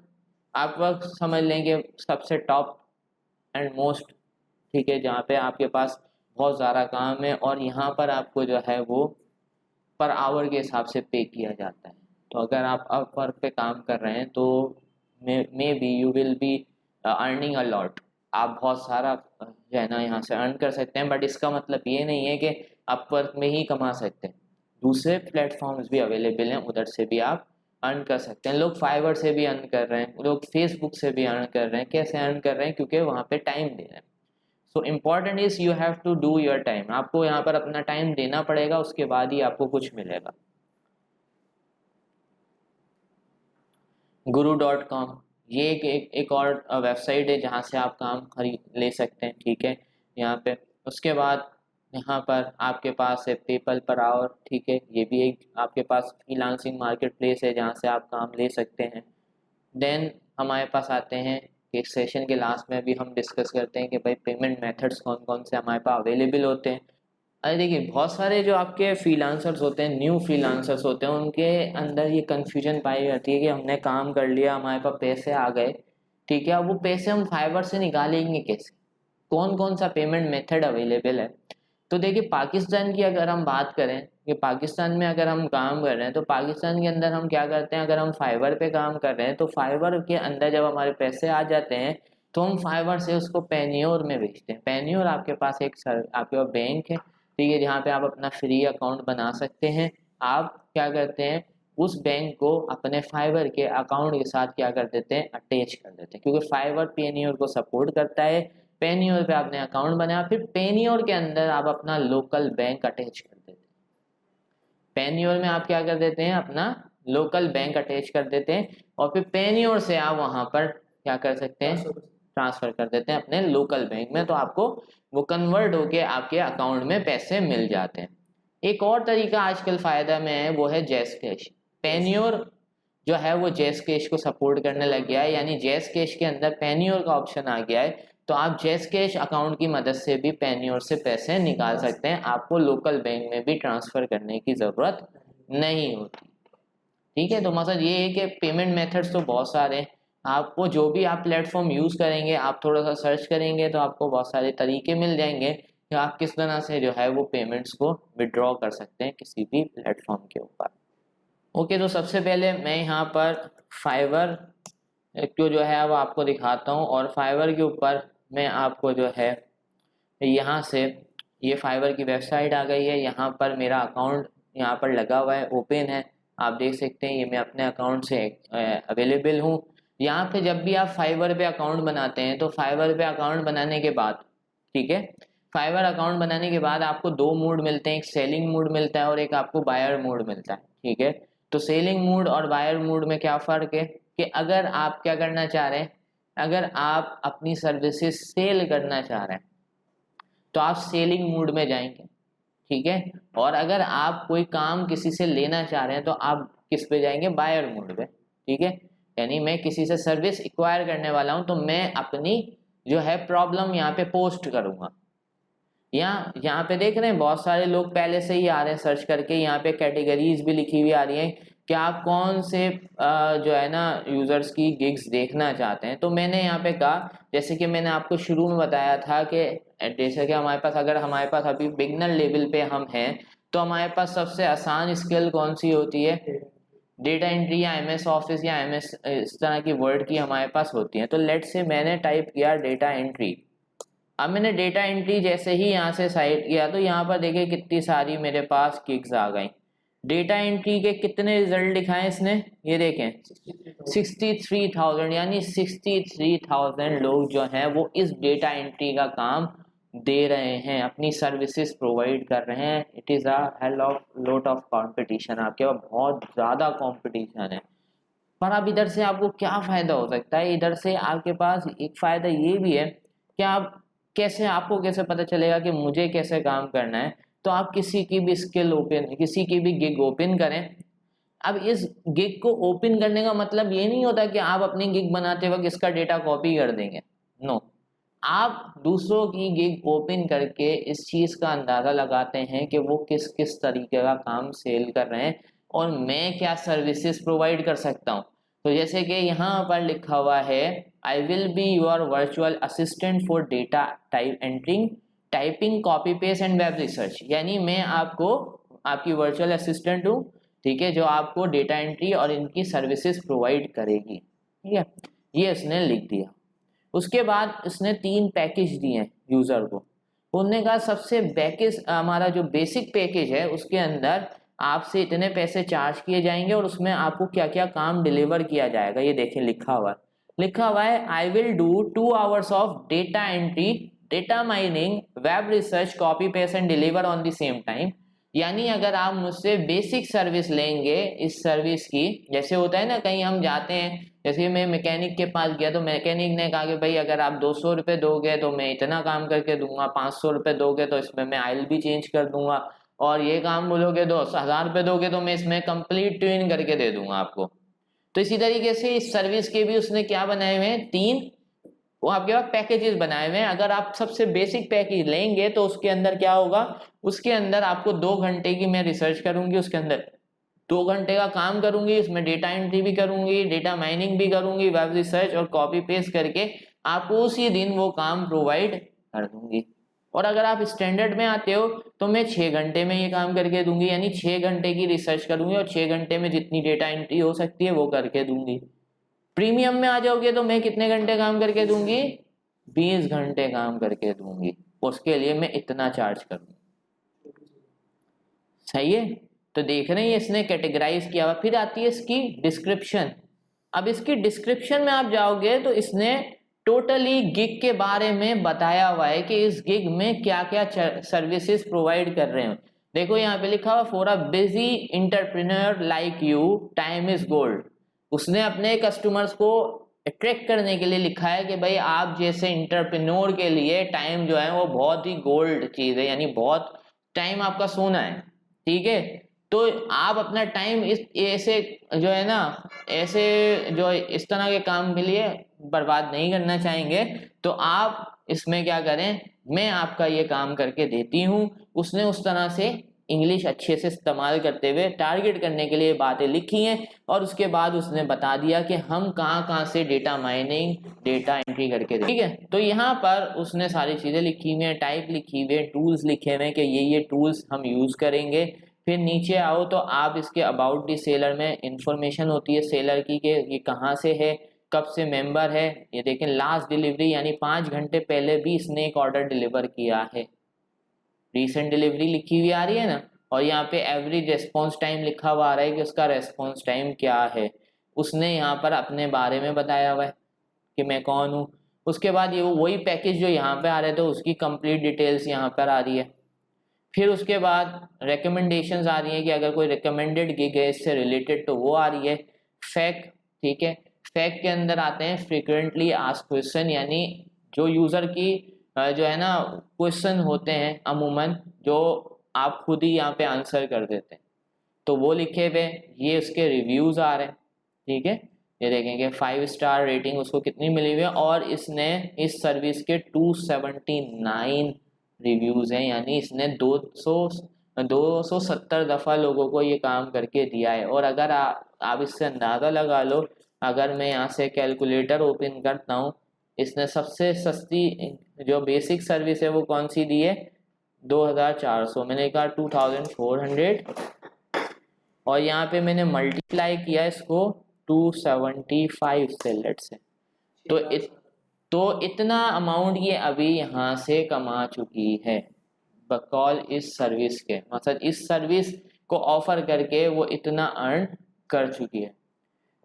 अपवर्क समझ लेंगे सबसे टॉप एंड मोस्ट, ठीक है, जहाँ पे आपके पास बहुत ज़्यादा काम है और यहाँ पर आपको जो है वो पर आवर के हिसाब से पे किया जाता है। तो अगर आप अपवर्क पे काम कर रहे हैं तो may be you will be earning a lot, आप बहुत सारा जो है ना यहाँ से अर्न कर सकते हैं। बट इसका मतलब ये नहीं है कि अपवर्क में ही कमा सकते हैं, दूसरे प्लेटफॉर्म्स भी अवेलेबल हैं, उधर से भी आप अर्न कर सकते हैं। लोग फाइवर से भी अर्न कर रहे हैं, लोग फेसबुक से भी अर्न कर रहे हैं। कैसे अर्न कर रहे हैं, क्योंकि वहाँ पे टाइम दे रहे हैं। So important is you have to do your time, आपको यहाँ पर अपना टाइम देना पड़ेगा, उसके बाद ही आपको कुछ मिलेगा। guru.com, ये एक और वेबसाइट है जहाँ से आप काम खरीद ले सकते हैं, ठीक है, यहाँ पे। उसके बाद यहाँ पर आपके पास है पेपल पर आवर, ठीक है, ये भी एक आपके पास फ्रीलांसिंग मार्केट प्लेस है जहाँ से आप काम ले सकते हैं। देन हमारे पास आते हैं कि सेशन के लास्ट में भी हम डिस्कस करते हैं कि भाई पेमेंट मेथड्स कौन कौन से हमारे पास अवेलेबल होते हैं। अरे देखिए, बहुत सारे जो आपके फ्रीलांसर्स होते हैं, न्यू फ्रीलांसर्स होते हैं, उनके अंदर ये कन्फ्यूजन पाई जाती है कि हमने काम कर लिया, हमारे पास पैसे आ गए, ठीक है, अब वो पैसे हम फाइवर से निकालेंगे कैसे, कौन कौन सा पेमेंट मेथड अवेलेबल है। तो देखिए, पाकिस्तान की अगर हम बात करें कि पाकिस्तान में अगर हम काम कर रहे हैं, तो पाकिस्तान के अंदर हम क्या करते हैं, अगर हम फाइवर पे काम कर रहे हैं तो फाइवर के अंदर जब हमारे पैसे आ जाते हैं तो हम फाइवर से उसको पेन्योर में भेजते हैं। पेन्योर आपके पास एक आपके पास बैंक है, ठीक है, जहाँ पे आप अपना फ्री अकाउंट बना सकते हैं। आप क्या करते हैं, उस बैंक को अपने फाइवर के अकाउंट के साथ क्या कर देते हैं, अटैच कर देते हैं, क्योंकि फाइवर पेन्योर को सपोर्ट करता है। पेन्योर पे आपने अकाउंट बनाया, फिर पेन्योर के अंदर आप अपना लोकल बैंक अटैच कर देते हैं। पेन्योर में आप क्या कर देते हैं, अपना लोकल बैंक अटैच कर देते हैं और फिर पेन्योर से आप वहाँ पर क्या कर सकते हैं, ट्रांसफर कर देते हैं अपने लोकल बैंक में, तो आपको वो कन्वर्ट होके आपके अकाउंट में पैसे मिल जाते हैं। एक और तरीका आजकल फायदा में है, वो है जैस कैश। पेन्योर जो है वो जैस कैश को सपोर्ट करने लग गया है, यानी जैस कैश के अंदर पेन्योर का ऑप्शन आ गया है, तो आप जैस कैश अकाउंट की मदद से भी पेन्योर से पैसे निकाल सकते हैं, आपको लोकल बैंक में भी ट्रांसफर करने की ज़रूरत नहीं होती। ठीक है, तो मकसद ये है कि पेमेंट मेथड्स तो बहुत सारे हैं, आपको जो भी आप प्लेटफॉर्म यूज़ करेंगे, आप थोड़ा सा सर्च करेंगे तो आपको बहुत सारे तरीके मिल जाएंगे कि आप किस तरह से जो है वो पेमेंट्स को विड्रॉ कर सकते हैं किसी भी प्लेटफॉर्म के ऊपर। ओके, तो सबसे पहले मैं यहाँ पर फाइवर को जो है वो आपको दिखाता हूँ, और फाइवर के ऊपर मैं आपको जो है यहाँ से, ये फाइवर की वेबसाइट आ गई है, यहाँ पर मेरा अकाउंट यहाँ पर लगा हुआ है, ओपन है, आप देख सकते हैं ये मैं अपने अकाउंट से अवेलेबल हूँ। यहाँ पे जब भी आप फाइवर पे अकाउंट बनाते हैं तो फाइवर पे अकाउंट बनाने के बाद, ठीक है, फाइवर अकाउंट बनाने के बाद आपको दो मोड मिलते हैं, एक सेलिंग मोड मिलता है और एक आपको बायर मोड मिलता है। ठीक है, तो सेलिंग मोड और बायर मोड में क्या फ़र्क है कि अगर आप क्या करना चाह रहे हैं, अगर आप अपनी सर्विसेज सेल करना चाह रहे हैं तो आप सेलिंग मोड में जाएंगे। ठीक है, और अगर आप कोई काम किसी से लेना चाह रहे हैं तो आप किस पे जाएंगे, बायर मोड पे। ठीक है, यानी मैं किसी से सर्विस एक्वायर करने वाला हूं तो मैं अपनी जो है प्रॉब्लम यहाँ पे पोस्ट करूंगा। यहाँ पे देख रहे हैं बहुत सारे लोग पहले से ही आ रहे हैं सर्च करके, यहाँ पे कैटेगरीज भी लिखी हुई आ रही हैं कि आप कौन से जो है ना यूजर्स की गिग्स देखना चाहते हैं। तो मैंने यहाँ पे कहा, जैसे कि मैंने आपको शुरू में बताया था कि जैसे कि हमारे पास, अगर हमारे पास अभी बिगनर लेवल पे हम हैं तो हमारे पास सबसे आसान स्किल कौन सी होती है, डेटा एंट्री या एमएस ऑफिस या एमएस इस तरह की वर्ड की हमारे पास होती है। तो लेट से मैंने टाइप किया डेटा एंट्री। अब मैंने डेटा एंट्री जैसे ही यहाँ से साइट किया तो यहाँ पर देखिए कितनी सारी मेरे पास गिग्स आ गई। डेटा एंट्री के कितने रिजल्ट दिखाए इसने, ये देखें 63,000, यानी 63,000 लोग जो हैं वो इस डेटा एंट्री का काम दे रहे हैं, अपनी सर्विसेज प्रोवाइड कर रहे हैं। It is a hell of lot of competition, आपके पास बहुत ज़्यादा कंपटीशन है। पर अब इधर से आपको क्या फ़ायदा हो सकता है, इधर से आपके पास एक फ़ायदा ये भी है कि आप कैसे, आपको कैसे पता चलेगा कि मुझे कैसे काम करना है। तो आप किसी की भी स्किल ओपन, किसी की भी गिग ओपन करें। अब इस गिग को ओपन करने का मतलब ये नहीं होता कि आप अपनी गिग बनाते वक्त इसका डेटा कॉपी कर देंगे, नो। आप दूसरों की गिग ओपन करके इस चीज़ का अंदाज़ा लगाते हैं कि वो किस किस तरीके का काम सेल कर रहे हैं और मैं क्या सर्विसेज प्रोवाइड कर सकता हूँ। तो जैसे कि यहाँ पर लिखा हुआ है, I will be your virtual assistant for data type entering, typing, copy paste and web research, यानी मैं आपको आपकी वर्चुअल असिस्टेंट हूँ, ठीक है, जो आपको डेटा एंट्री और इनकी सर्विसेज प्रोवाइड करेगी। ठीक है, ये इसने लिख दिया। उसके बाद इसने 3 पैकेज दिए हैं यूज़र को। उन्होंने कहा सबसे पैकेज, हमारा जो बेसिक पैकेज है उसके अंदर आपसे इतने पैसे चार्ज किए जाएंगे और उसमें आपको क्या क्या काम डिलीवर किया जाएगा, ये देखें लिखा हुआ है I will do 2 hours of data entry, data mining, web research, copy paste and deliver on the same time. यानी अगर आप मुझसे बेसिक सर्विस लेंगे इस सर्विस की, जैसे होता है ना कहीं हम जाते हैं, जैसे मैं मैकेनिक के पास गया तो मैकेनिक ने कहा कि भाई अगर आप 200 रुपये दोगे तो मैं इतना काम करके दूंगा, 500 रुपये दोगे तो इसमें मैं ऑयल भी चेंज कर दूंगा, और ये काम बोलोगे 1000 रुपये दोगे तो मैं इसमें कंप्लीट ट्यून करके दे दूंगा आपको। तो इसी तरीके से इस सर्विस के भी उसने क्या बनाए हुए हैं, 3 वो आपके पास पैकेजेस बनाए हुए हैं। अगर आप सबसे बेसिक पैकेज लेंगे तो उसके अंदर क्या होगा, उसके अंदर आपको 2 घंटे की मैं रिसर्च करूंगी, उसके अंदर 2 घंटे का काम करूंगी, उसमें डेटा एंट्री भी करूंगी, डेटा माइनिंग भी करूंगी, वेब रिसर्च और कॉपी पेस्ट करके आपको उसी दिन वो काम प्रोवाइड कर दूंगी। और अगर आप स्टैंडर्ड में आते हो तो मैं 6 घंटे में ये काम करके दूंगी, यानी 6 घंटे की रिसर्च करूंगी और 6 घंटे में जितनी डेटा एंट्री हो सकती है वो करके दूंगी। प्रीमियम में आ जाओगे तो मैं कितने घंटे काम करके दूंगी, 20 घंटे काम करके दूंगी, उसके लिए मैं इतना चार्ज करूंगी। सही है, तो देख रहे हैं इसने कैटेगराइज किया हुआ। फिर आती है इसकी डिस्क्रिप्शन। अब इसकी डिस्क्रिप्शन में आप जाओगे तो इसने टोटली गिग के बारे में बताया हुआ है कि इस गिग में क्या क्या सर्विसेज प्रोवाइड कर रहे हैं। देखो यहाँ पे लिखा हुआ for a busy entrepreneur like you time is gold. उसने अपने कस्टमर्स को अट्रैक्ट करने के लिए लिखा है कि भाई आप जैसे इंटरप्रेन्योर के लिए टाइम जो है वो बहुत ही गोल्ड चीज है, यानी बहुत टाइम आपका सोना है। ठीक है, तो आप अपना टाइम इस ऐसे जो है ना, ऐसे जो इस तरह के काम के लिए बर्बाद नहीं करना चाहेंगे, तो आप इसमें क्या करें, मैं आपका ये काम करके देती हूँ। उसने उस तरह से इंग्लिश अच्छे से इस्तेमाल करते हुए टारगेट करने के लिए बातें लिखी हैं, और उसके बाद उसने बता दिया कि हम कहाँ कहाँ से डेटा माइनिंग डेटा एंट्री करके ठीक है। तो यहाँ पर उसने सारी चीज़ें लिखी हुई हैं, टाइप लिखी हुई है, टूल्स लिखे हुए हैं कि ये टूल्स हम यूज़ करेंगे। फिर नीचे आओ तो आप इसके अबाउट दी सेलर में इंफॉर्मेशन होती है सेलर की कि ये कहाँ से है, कब से मेंबर है। ये देखें लास्ट डिलीवरी यानी 5 घंटे पहले भी इसने एक ऑर्डर डिलीवर किया है, रीसेंट डिलीवरी लिखी हुई आ रही है ना। और यहाँ पे एवरेज रेस्पॉन्स टाइम लिखा हुआ आ रहा है कि उसका रेस्पॉन्स टाइम क्या है। उसने यहाँ पर अपने बारे में बताया हुआ है कि मैं कौन हूँ। उसके बाद ये वही पैकेज जो यहाँ पे आ रहे थे उसकी कंप्लीट डिटेल्स यहाँ पर आ रही है। फिर उसके बाद रिकमेंडेशंस आ रही हैं कि अगर कोई रिकमेंडेड गिग है इससे रिलेटेड तो वो आ रही है। फैक्ट, ठीक है, फैक्ट के अंदर आते हैं फ्रिक्वेंटली आस्क्ड क्वेश्चन, यानी जो यूज़र की जो है ना क्वेश्चन होते हैं अमूमन जो आप खुद ही यहाँ पे आंसर कर देते हैं, तो वो लिखे हुए। ये उसके रिव्यूज़ आ रहे हैं, ठीक है। ये देखेंगे 5 स्टार रेटिंग उसको कितनी मिली हुई है, और इसने इस सर्विस के 279 रिव्यूज़ हैं, यानी इसने 270 दफ़ा लोगों को ये काम करके दिया है। और अगर आप इससे अंदाज़ा लगा लो, अगर मैं यहाँ से कैलकुलेटर ओपन करता हूँ, इसने सबसे सस्ती जो बेसिक सर्विस है वो कौन सी दी है, 2400, मैंने कहा 2400, और यहाँ पे मैंने मल्टीप्लाई किया इसको 275 से, लेट से, तो इतना अमाउंट ये अभी यहाँ से कमा चुकी है बकौल इस सर्विस के, मतलब इस सर्विस को ऑफर करके वो इतना अर्न कर चुकी है।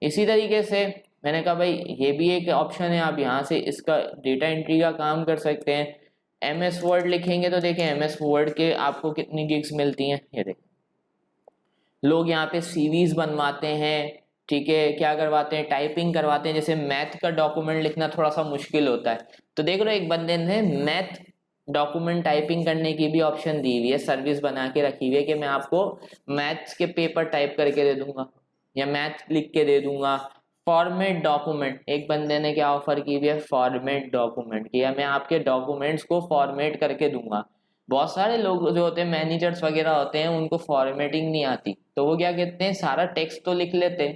इसी तरीके से मैंने कहा भाई ये भी एक ऑप्शन है, आप यहाँ से इसका डेटा एंट्री का काम कर सकते हैं। एम एस वर्ड लिखेंगे तो देखें एम एस वर्ड के आपको कितनी गिग्स मिलती हैं, ये देखें लोग यहाँ पे सीवीज बनवाते हैं, ठीक है, क्या करवाते हैं, टाइपिंग करवाते हैं। जैसे मैथ का डॉक्यूमेंट लिखना थोड़ा सा मुश्किल होता है, तो देख लो एक बंदे ने मैथ डॉक्यूमेंट टाइपिंग करने की भी ऑप्शन दी हुई है, सर्विस बना के रखी हुई है कि मैं आपको मैथ्स के पेपर टाइप करके दे दूंगा या मैथ लिख के दे दूंगा। फॉर्मेट डॉक्यूमेंट, एक बंदे ने क्या ऑफर की हुई है, फॉर्मेट डॉक्यूमेंट की, या मैं आपके डॉक्यूमेंट्स को फॉर्मेट करके दूंगा। बहुत सारे लोग जो होते हैं मैनेजर्स वगैरह होते हैं उनको फॉर्मेटिंग नहीं आती, तो वो क्या कहते हैं सारा टेक्स्ट तो लिख लेते हैं,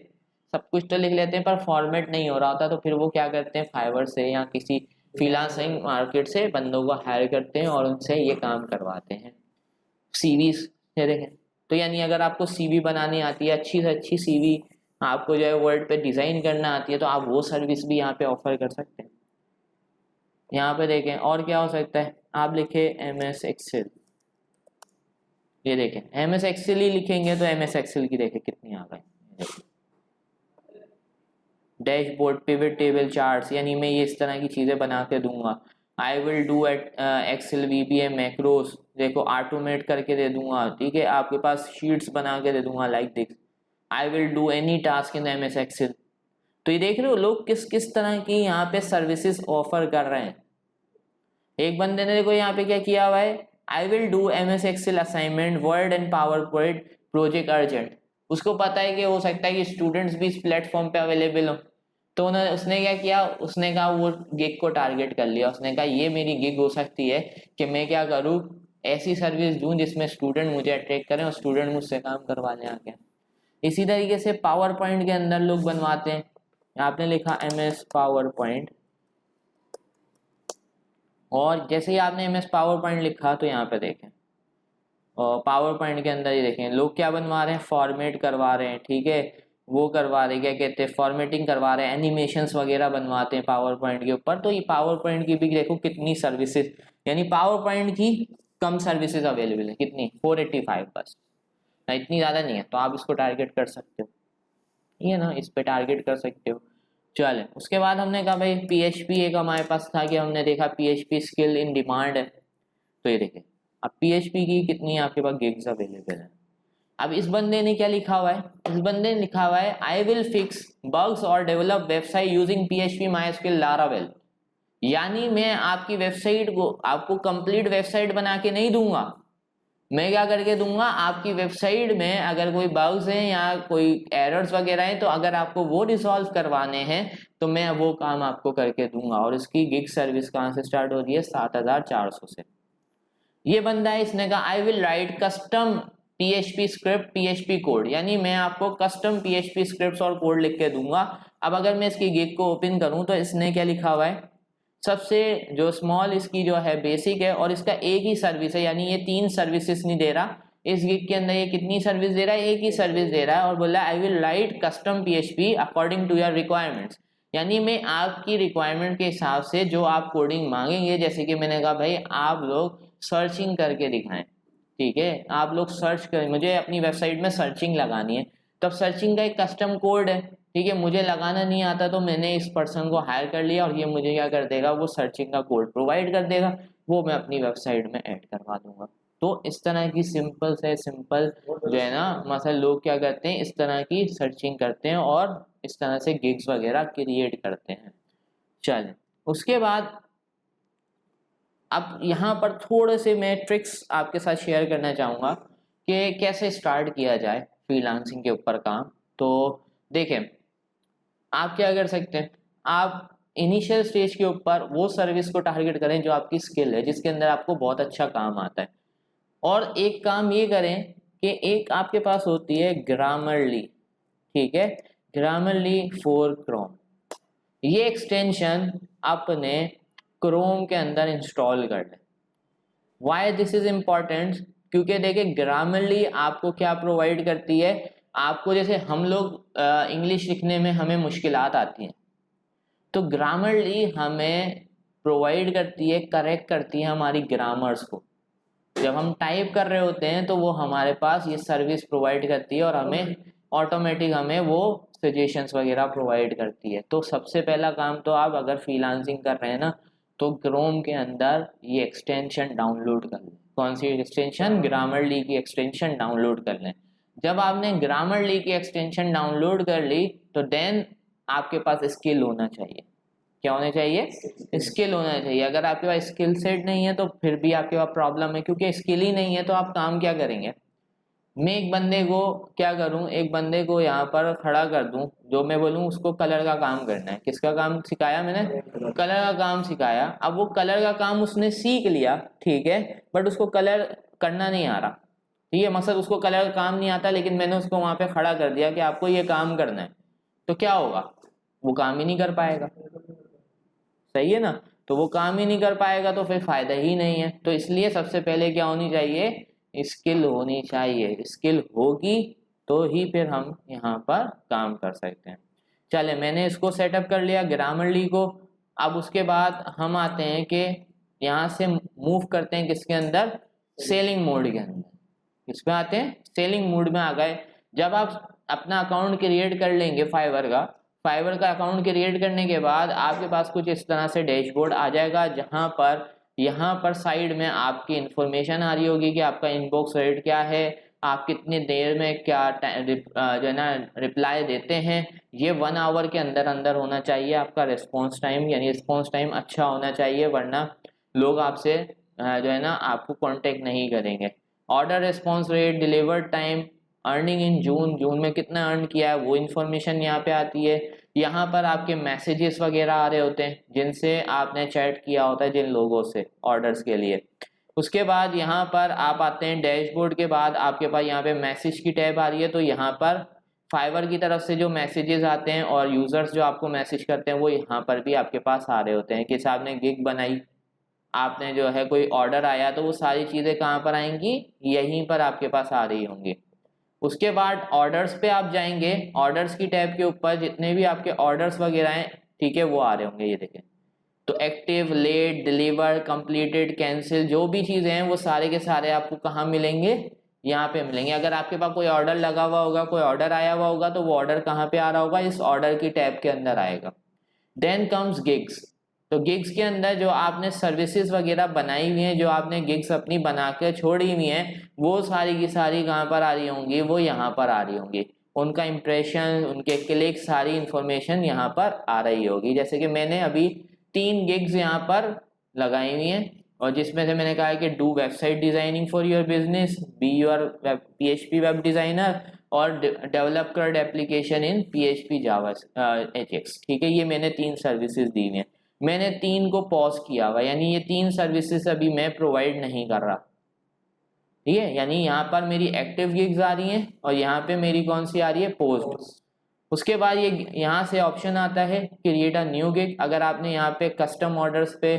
सब कुछ तो लिख लेते हैं, पर फॉर्मेट नहीं हो रहा होता, तो फिर वो क्या करते हैं फाइवर से या किसी फ्रीलांसिंग मार्केट से बंदों को हायर करते हैं और उनसे ये काम करवाते हैं। सीवी से देखें तो यानी अगर आपको सीवी बनानी आती है, अच्छी से अच्छी सीवी आपको जो है वर्ड पे डिजाइन करना आती है, तो आप वो सर्विस भी यहाँ पे ऑफर कर सकते हैं। यहाँ पे देखें और क्या हो सकता है, आप लिखे एम एस एक्सेल, ये देखें एम एस एक्सेल ही लिखेंगे तो एम एस एक्सेल की देखें कितनी आ गई, डैशबोर्ड, पिवट टेबल, चार्ट्स, यानी मैं ये इस तरह की चीज़ें बना के दूंगा। I will do at Excel VBA macros, देखो ऑटोमेट करके दे दूंगा, ठीक है, आपके पास शीट्स बना के दे दूंगा like this. I will do any task in M S Excel. तो ये देख रहे हो लोग किस किस तरह की यहाँ पे सर्विसेज ऑफर कर रहे हैं। एक बंदे ने देखो यहाँ पे क्या किया हुआ है, I will do M S Excel assignment Word and PowerPoint project urgent. उसको पता है कि हो सकता है कि स्टूडेंट्स भी इस प्लेटफॉर्म पे अवेलेबल हो, तो उन्होंने उसने क्या किया, उसने कहा वो गिग को टारगेट कर लिया, उसने कहा ये मेरी गिग हो सकती है कि मैं क्या करूँ, ऐसी सर्विस दूं जिसमें स्टूडेंट मुझे अट्रैक्ट करें और स्टूडेंट मुझसे काम करवाने आके। इसी तरीके से पावर पॉइंट के अंदर लोग बनवाते हैं, आपने लिखा एम एस पावर पॉइंट, और जैसे ही आपने एम एस पावर पॉइंट लिखा तो यहाँ पे देखें और पावर पॉइंट के अंदर ये देखें लोग क्या बनवा रहे हैं, फॉर्मेट करवा रहे हैं, ठीक है, वो करवा रहे हैं, क्या कहते हैं, फॉर्मेटिंग करवा रहे हैं, एनिमेशंस वगैरह बनवाते हैं पावर पॉइंट के ऊपर। तो ये पावर पॉइंट की भी देखो कितनी सर्विसेज, यानी पावर पॉइंट की कम सर्विसेज अवेलेबल है, कितनी 485 बस ना, इतनी ज़्यादा नहीं है, तो आप इसको टारगेट कर सकते हो, ये ना इस पे टारगेट कर सकते हो। चले उसके बाद हमने कहा भाई पीएचपी एक हमारे पास था कि हमने देखा पीएचपी स्किल इन डिमांड है, तो ये देखें अब PHP की कितनी आपके पास गिग्स अवेलेबल है। अब इस बंदे ने क्या लिखा हुआ है, इस बंदे ने लिखा हुआ है आई विल फिक्स बग्स और develop website using PHP MySQL Laravel। यानी मैं आपकी वेबसाइट को आपको कंप्लीट वेबसाइट बना के नहीं दूंगा, मैं क्या करके दूंगा, आपकी वेबसाइट में अगर कोई बग्स हैं या कोई एरर्स वगैरह हैं तो अगर आपको वो रिजॉल्व करवाने हैं तो मैं वो काम आपको करके दूंगा। और इसकी गिग सर्विस कहाँ से स्टार्ट हो रही है, 7400 से। ये बंदा है, इसने कहा आई will write custom PHP script PHP code, यानी मैं आपको कस्टम PHP स्क्रिप्ट और कोड लिख के दूंगा। अब अगर मैं इसकी गिग को ओपन करूं तो इसने क्या लिखा हुआ है, सबसे जो स्मॉल इसकी जो है बेसिक है और इसका एक ही सर्विस है, यानी ये 3 सर्विसेज नहीं दे रहा इस गिग के अंदर। ये कितनी सर्विस दे रहा है, एक ही सर्विस दे रहा है और बोल रहा है I will write custom PHP according to your requirements. यानी मैं आपकी रिक्वायरमेंट के हिसाब से जो आप कोडिंग मांगेंगे, जैसे कि मैंने कहा भाई आप लोग सर्चिंग करके दिखाएं, ठीक है, आप लोग सर्च करें, मुझे अपनी वेबसाइट में सर्चिंग लगानी है, तब सर्चिंग का एक कस्टम कोड है, ठीक है, मुझे लगाना नहीं आता तो मैंने इस पर्सन को हायर कर लिया और ये मुझे क्या कर देगा, वो सर्चिंग का कोड प्रोवाइड कर देगा, वो मैं अपनी वेबसाइट में ऐड करवा दूंगा। तो इस तरह की सिंपल से सिंपल जो है ना, मतलब लोग क्या करते हैं, इस तरह की सर्चिंग करते हैं और इस तरह से गिग्स वगैरह क्रिएट करते हैं। चलें, उसके बाद अब यहाँ पर थोड़े से मैं ट्रिक्स आपके साथ शेयर करना चाहूँगा कि कैसे स्टार्ट किया जाए फ्रीलांसिंग के ऊपर काम। तो देखें, आप क्या कर सकते हैं, आप इनिशियल स्टेज के ऊपर वो सर्विस को टारगेट करें जो आपकी स्किल है, जिसके अंदर आपको बहुत अच्छा काम आता है। और एक काम ये करें कि एक आपके पास होती है ग्रामरली, ठीक है, ग्रामरली फॉर क्रोम, ये एक्सटेंशन अपने क्रोम के अंदर इंस्टॉल कर लें। वाई दिस इज इम्पॉर्टेंट, क्योंकि देखिए ग्रामरली आपको क्या प्रोवाइड करती है, आपको जैसे हम लोग इंग्लिश लिखने में हमें मुश्किलात आती हैं, तो ग्रामरली हमें प्रोवाइड करती है, करेक्ट करती है हमारी ग्रामर्स को। जब हम टाइप कर रहे होते हैं तो वो हमारे पास ये सर्विस प्रोवाइड करती है और हमें ऑटोमेटिक हमें वो सजेशंस वगैरह प्रोवाइड करती है। तो सबसे पहला काम तो आप अगर फ्रीलांसिंग कर रहे हैं ना, तो क्रोम के अंदर ये एक्सटेंशन डाउनलोड कर लें। कौन सी एक्सटेंशन, ग्रामरली की एक्सटेंशन डाउनलोड कर लें। जब आपने ग्रामरली की एक्सटेंशन डाउनलोड कर ली तो देन आपके पास स्किल होना चाहिए। क्या होना चाहिए, स्किल होना चाहिए। अगर आपके पास स्किल सेट नहीं है तो फिर भी आपके पास प्रॉब्लम है, क्योंकि स्किल ही नहीं है तो आप काम क्या करेंगे। मैं एक बंदे को क्या करूं, एक बंदे को यहाँ पर खड़ा कर दूं, जो मैं बोलूं उसको कलर का काम करना है। किसका काम सिखाया मैंने, कलर का काम सिखाया। अब वो कलर का काम उसने सीख लिया, ठीक है, बट उसको कलर करना नहीं आ रहा, ठीक है, मकसद उसको कलर का काम नहीं आता, लेकिन मैंने उसको वहां पे खड़ा कर दिया कि आपको ये काम करना है, तो क्या होगा, वो काम ही नहीं कर पाएगा। सही है ना, तो वो काम ही नहीं कर पाएगा तो फिर फायदा ही नहीं है। तो इसलिए सबसे पहले क्या होनी चाहिए, स्किल होनी चाहिए। स्किल होगी तो ही फिर हम यहाँ पर काम कर सकते हैं। चले, मैंने इसको सेटअप कर लिया ग्रामरली को। अब उसके बाद हम आते हैं कि यहाँ से मूव करते हैं किसके अंदर, सेलिंग मोड के अंदर। किसमें आते हैं, सेलिंग मोड में आ गए। जब आप अपना अकाउंट क्रिएट कर लेंगे फाइवर का अकाउंट क्रिएट करने के बाद आपके पास कुछ इस तरह से डैशबोर्ड आ जाएगा, जहां पर यहाँ पर साइड में आपकी इंफॉर्मेशन आ रही होगी कि आपका इनबॉक्स रेट क्या है, आप कितनी देर में क्या जो है ना रिप्लाई देते हैं। ये 1 आवर के अंदर अंदर होना चाहिए आपका रिस्पॉन्स टाइम, यानी रिस्पॉन्स टाइम अच्छा होना चाहिए, वरना लोग आपसे जो है ना आपको कांटेक्ट नहीं करेंगे। Order response rate, deliver time, earning in June में कितना अर्न किया है वो इन्फॉर्मेशन यहाँ पे आती है। यहाँ पर आपके मैसेजेस वगैरह आ रहे होते हैं जिनसे आपने चैट किया होता है जिन लोगों से ऑर्डर्स के लिए। उसके बाद यहाँ पर आप आते हैं डैशबोर्ड के बाद आपके पास यहाँ पे मैसेज की टैब आ रही है। तो यहाँ पर फाइवर की तरफ से जो मैसेजेस आते हैं और यूजर्स जो आपको मैसेज करते हैं वो यहाँ पर भी आपके पास आ रहे होते हैं कि आपने गिग बनाई, आपने जो है कोई ऑर्डर आया, तो वो सारी चीज़ें कहाँ पर आएंगी, यहीं पर आपके पास आ रही होंगी। उसके बाद ऑर्डर्स पे आप जाएंगे, ऑर्डर्स की टैब के ऊपर जितने भी आपके ऑर्डर्स वगैरह हैं, ठीक है, वो आ रहे होंगे, ये देखें। तो active, late, deliver, completed, cancel, जो भी चीज़ें हैं वो सारे के सारे आपको कहाँ मिलेंगे, यहाँ पे मिलेंगे। अगर आपके पास कोई ऑर्डर लगा हुआ होगा, कोई ऑर्डर आया हुआ होगा, तो वो ऑर्डर कहाँ पे आ रहा होगा, इस ऑर्डर की टैब के अंदर आएगा। Then comes gigs. तो गिग्स के अंदर जो आपने सर्विसेज वगैरह बनाई हुई हैं, जो आपने गिग्स अपनी बना के छोड़ी हुई हैं, वो सारी की सारी कहाँ पर आ रही होंगी, वो यहाँ पर आ रही होंगी। उनका इंप्रेशन, उनके क्लिक, सारी इंफॉर्मेशन यहाँ पर आ रही होगी। जैसे कि मैंने अभी 3 गिग्स यहाँ पर लगाई हुई हैं, और जिसमें से मैंने कहा है कि do website designing for your business, be your PHP web designer, और डेवलप कर्ड application in PHP Java HX। ठीक है, ये मैंने 3 सर्विसेज दी हुई हैं। मैंने 3 को पॉज किया हुआ, यानी ये 3 सर्विसेज अभी मैं प्रोवाइड नहीं कर रहा। ठीक है, यानी यहाँ पर मेरी एक्टिव गिग्स आ रही हैं और यहाँ पे मेरी कौन सी आ रही है, पोस्ट। उसके बाद ये यहाँ से ऑप्शन आता है क्रिएट अ न्यू गिग। अगर आपने यहाँ पे कस्टम ऑर्डर्स पे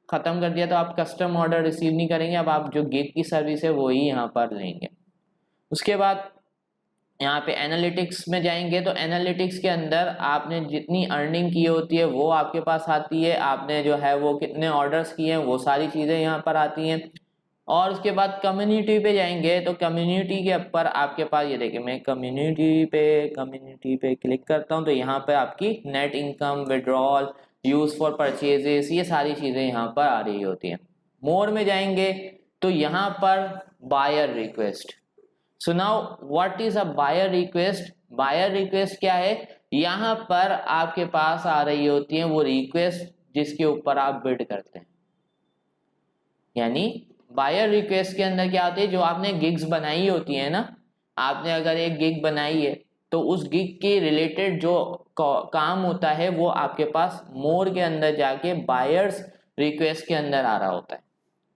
खत्म कर दिया तो आप कस्टम ऑर्डर रिसीव नहीं करेंगे, अब आप जो गिग की सर्विस है वो ही यहाँ पर लेंगे। उसके बाद यहाँ पे एनालिटिक्स में जाएंगे तो एनालिटिक्स के अंदर आपने जितनी अर्निंग की होती है वो आपके पास आती है, आपने जो है वो कितने ऑर्डर्स किए हैं वो सारी चीज़ें यहाँ पर आती हैं। और उसके बाद कम्युनिटी पे जाएंगे तो कम्युनिटी के ऊपर आपके पास ये देखिए, मैं कम्युनिटी पे क्लिक करता हूँ तो यहाँ पे आपकी net income, withdrawal, use for purchases, ये सारी चीज़ें यहाँ पर आ रही होती हैं। मोर में जाएंगे तो यहाँ पर buyer request. So now what is a buyer request? Buyer request क्या है? यहाँ पर आपके पास आ रही होती है वो रिक्वेस्ट जिसके ऊपर आप बिड करते हैं। यानी बायर रिक्वेस्ट के अंदर क्या होती है, जो आपने गिग्स बनाई होती है ना, आपने अगर एक गिग बनाई है तो उस गिग के रिलेटेड जो काम होता है वो आपके पास मोर के अंदर जाके बायर्स रिक्वेस्ट के अंदर आ रहा होता है।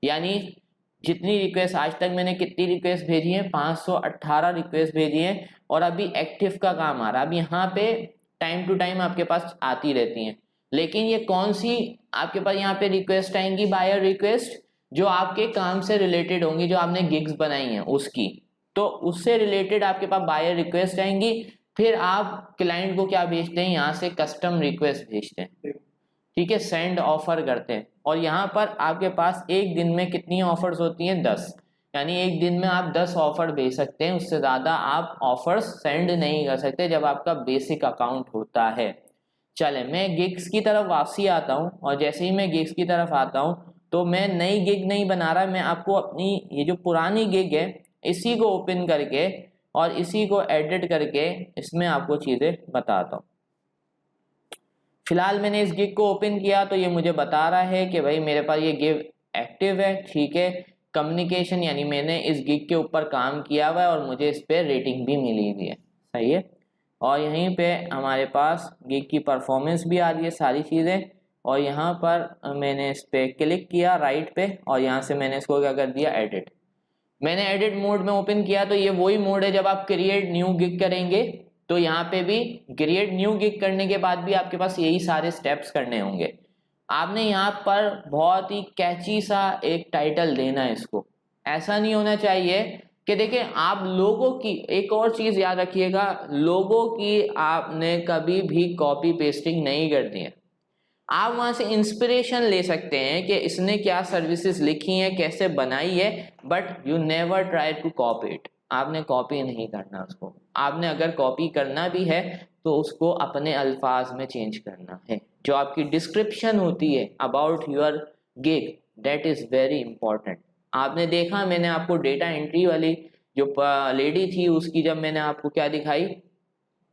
यानी जितनी रिक्वेस्ट आज तक मैंने कितनी रिक्वेस्ट भेजी है, 518 रिक्वेस्ट भेजी है, और अभी एक्टिव का काम आ रहा है। अब यहाँ पे टाइम टू टाइम आपके पास आती रहती हैं, लेकिन ये कौन सी आपके पास यहाँ पे रिक्वेस्ट आएंगी, बायर रिक्वेस्ट, जो आपके काम से रिलेटेड होंगी, जो आपने गिग्स बनाई हैं उसकी, तो उससे रिलेटेड आपके पास बायर रिक्वेस्ट आएंगी। फिर आप क्लाइंट को क्या भेजते हैं, यहाँ से कस्टम रिक्वेस्ट भेजते हैं। ठीक है, सेंड ऑफर करते हैं, और यहाँ पर आपके पास एक दिन में कितनी ऑफर्स होती हैं, 10। यानी एक दिन में आप 10 ऑफर भेज सकते हैं, उससे ज़्यादा आप ऑफर्स सेंड नहीं कर सकते जब आपका बेसिक अकाउंट होता है। चले, मैं गिग्स की तरफ वापसी आता हूँ, और जैसे ही मैं गिग्स की तरफ आता हूँ तो मैं नई गिग नहीं बना रहा, मैं आपको अपनी ये जो पुरानी गिग है इसी को ओपन करके और इसी को एडिट करके इसमें आपको चीज़ें बताता हूँ। फिलहाल मैंने इस गिग को ओपन किया तो ये मुझे बता रहा है कि भाई मेरे पास ये गिग एक्टिव है। ठीक है, कम्युनिकेशन यानी मैंने इस गिग के ऊपर काम किया हुआ है और मुझे इस पर रेटिंग भी मिली हुई है। सही है, और यहीं पे हमारे पास गिग की परफॉर्मेंस भी आ रही है, सारी चीज़ें। और यहाँ पर मैंने इस पर क्लिक किया राइट पे, और यहाँ से मैंने इसको क्या कर दिया, एडिट। मैंने एडिट मोड में ओपन किया तो ये वही मोड है जब आप क्रिएट न्यू गिग करेंगे, तो यहाँ पे भी क्रिएट न्यू गिग करने के बाद भी आपके पास यही सारे स्टेप्स करने होंगे। आपने यहाँ पर बहुत ही कैची सा एक टाइटल देना है इसको। ऐसा नहीं होना चाहिए कि देखिए, आप लोगों की एक और चीज याद रखिएगा, लोगों की आपने कभी भी कॉपी पेस्टिंग नहीं करनी है। आप वहां से इंस्पिरेशन ले सकते हैं कि इसने क्या सर्विसेज लिखी हैं, कैसे बनाई है, but you never try to copy it. आपने कॉपी नहीं करना उसको। आपने अगर कॉपी करना भी है तो उसको अपने अल्फाज में चेंज करना है। जो आपकी डिस्क्रिप्शन होती है about your gig, that is very important. आपने देखा, मैंने आपको डेटा एंट्री वाली जो लेडी थी उसकी जब मैंने आपको क्या दिखाई,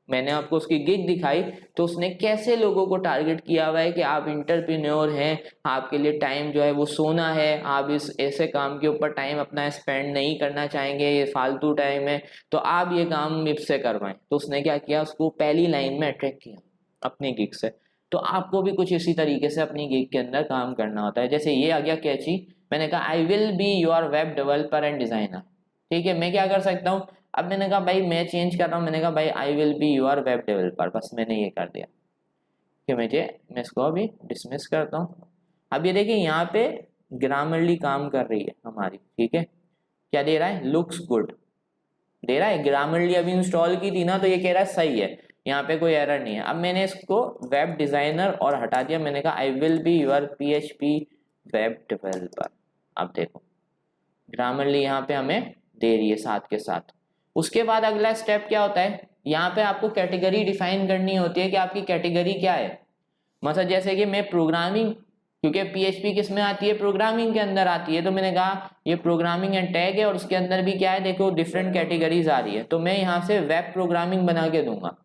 मैंने आपको उसकी गिग दिखाई, तो उसने कैसे लोगों को टारगेट किया हुआ है कि आप इंटरप्रेन्योर हैं, आपके लिए टाइम जो है वो सोना है, आप इस ऐसे काम के ऊपर टाइम अपना स्पेंड नहीं करना चाहेंगे, ये फालतू टाइम है, तो आप ये काम मुझसे करवाएं। तो उसने क्या किया, उसको पहली लाइन में अट्रैक्ट किया अपनी गिग से। तो आपको भी कुछ इसी तरीके से अपनी गिग के अंदर काम करना होता है। जैसे ये आ गया कैची, मैंने कहा I will be your web developer and designer. ठीक है, मैं क्या कर सकता हूँ, अब मैंने कहा भाई मैं चेंज कर रहा हूँ, मैंने कहा भाई I will be your web developer, बस मैंने ये कर दिया कि मैं इसको अभी डिसमिस करता हूँ। अब ये देखिए यहाँ पे ग्रामरली काम कर रही है हमारी। ठीक है, क्या दे रहा है, लुक्स गुड दे रहा है। ग्रामरली अभी इंस्टॉल की थी ना तो ये कह रहा है सही है, यहाँ पे कोई एरर नहीं है। अब मैंने इसको वेब डिजाइनर और हटा दिया, मैंने कहा I will be your PHP web developer. अब देखो ग्रामरली यहाँ पे हमें दे रही है साथ के साथ। उसके बाद अगला स्टेप क्या होता है, यहाँ पे आपको कैटेगरी डिफाइन करनी होती है कि आपकी कैटेगरी क्या है। मतलब जैसे कि मैं प्रोग्रामिंग क्योंकि PHP किस में आती है, प्रोग्रामिंग के अंदर आती है। तो मैंने कहा ये प्रोग्रामिंग एंड टैग है और उसके अंदर भी क्या है, देखो डिफरेंट कैटेगरीज आ रही है। तो मैं यहाँ से वेब प्रोग्रामिंग बना के दूंगा।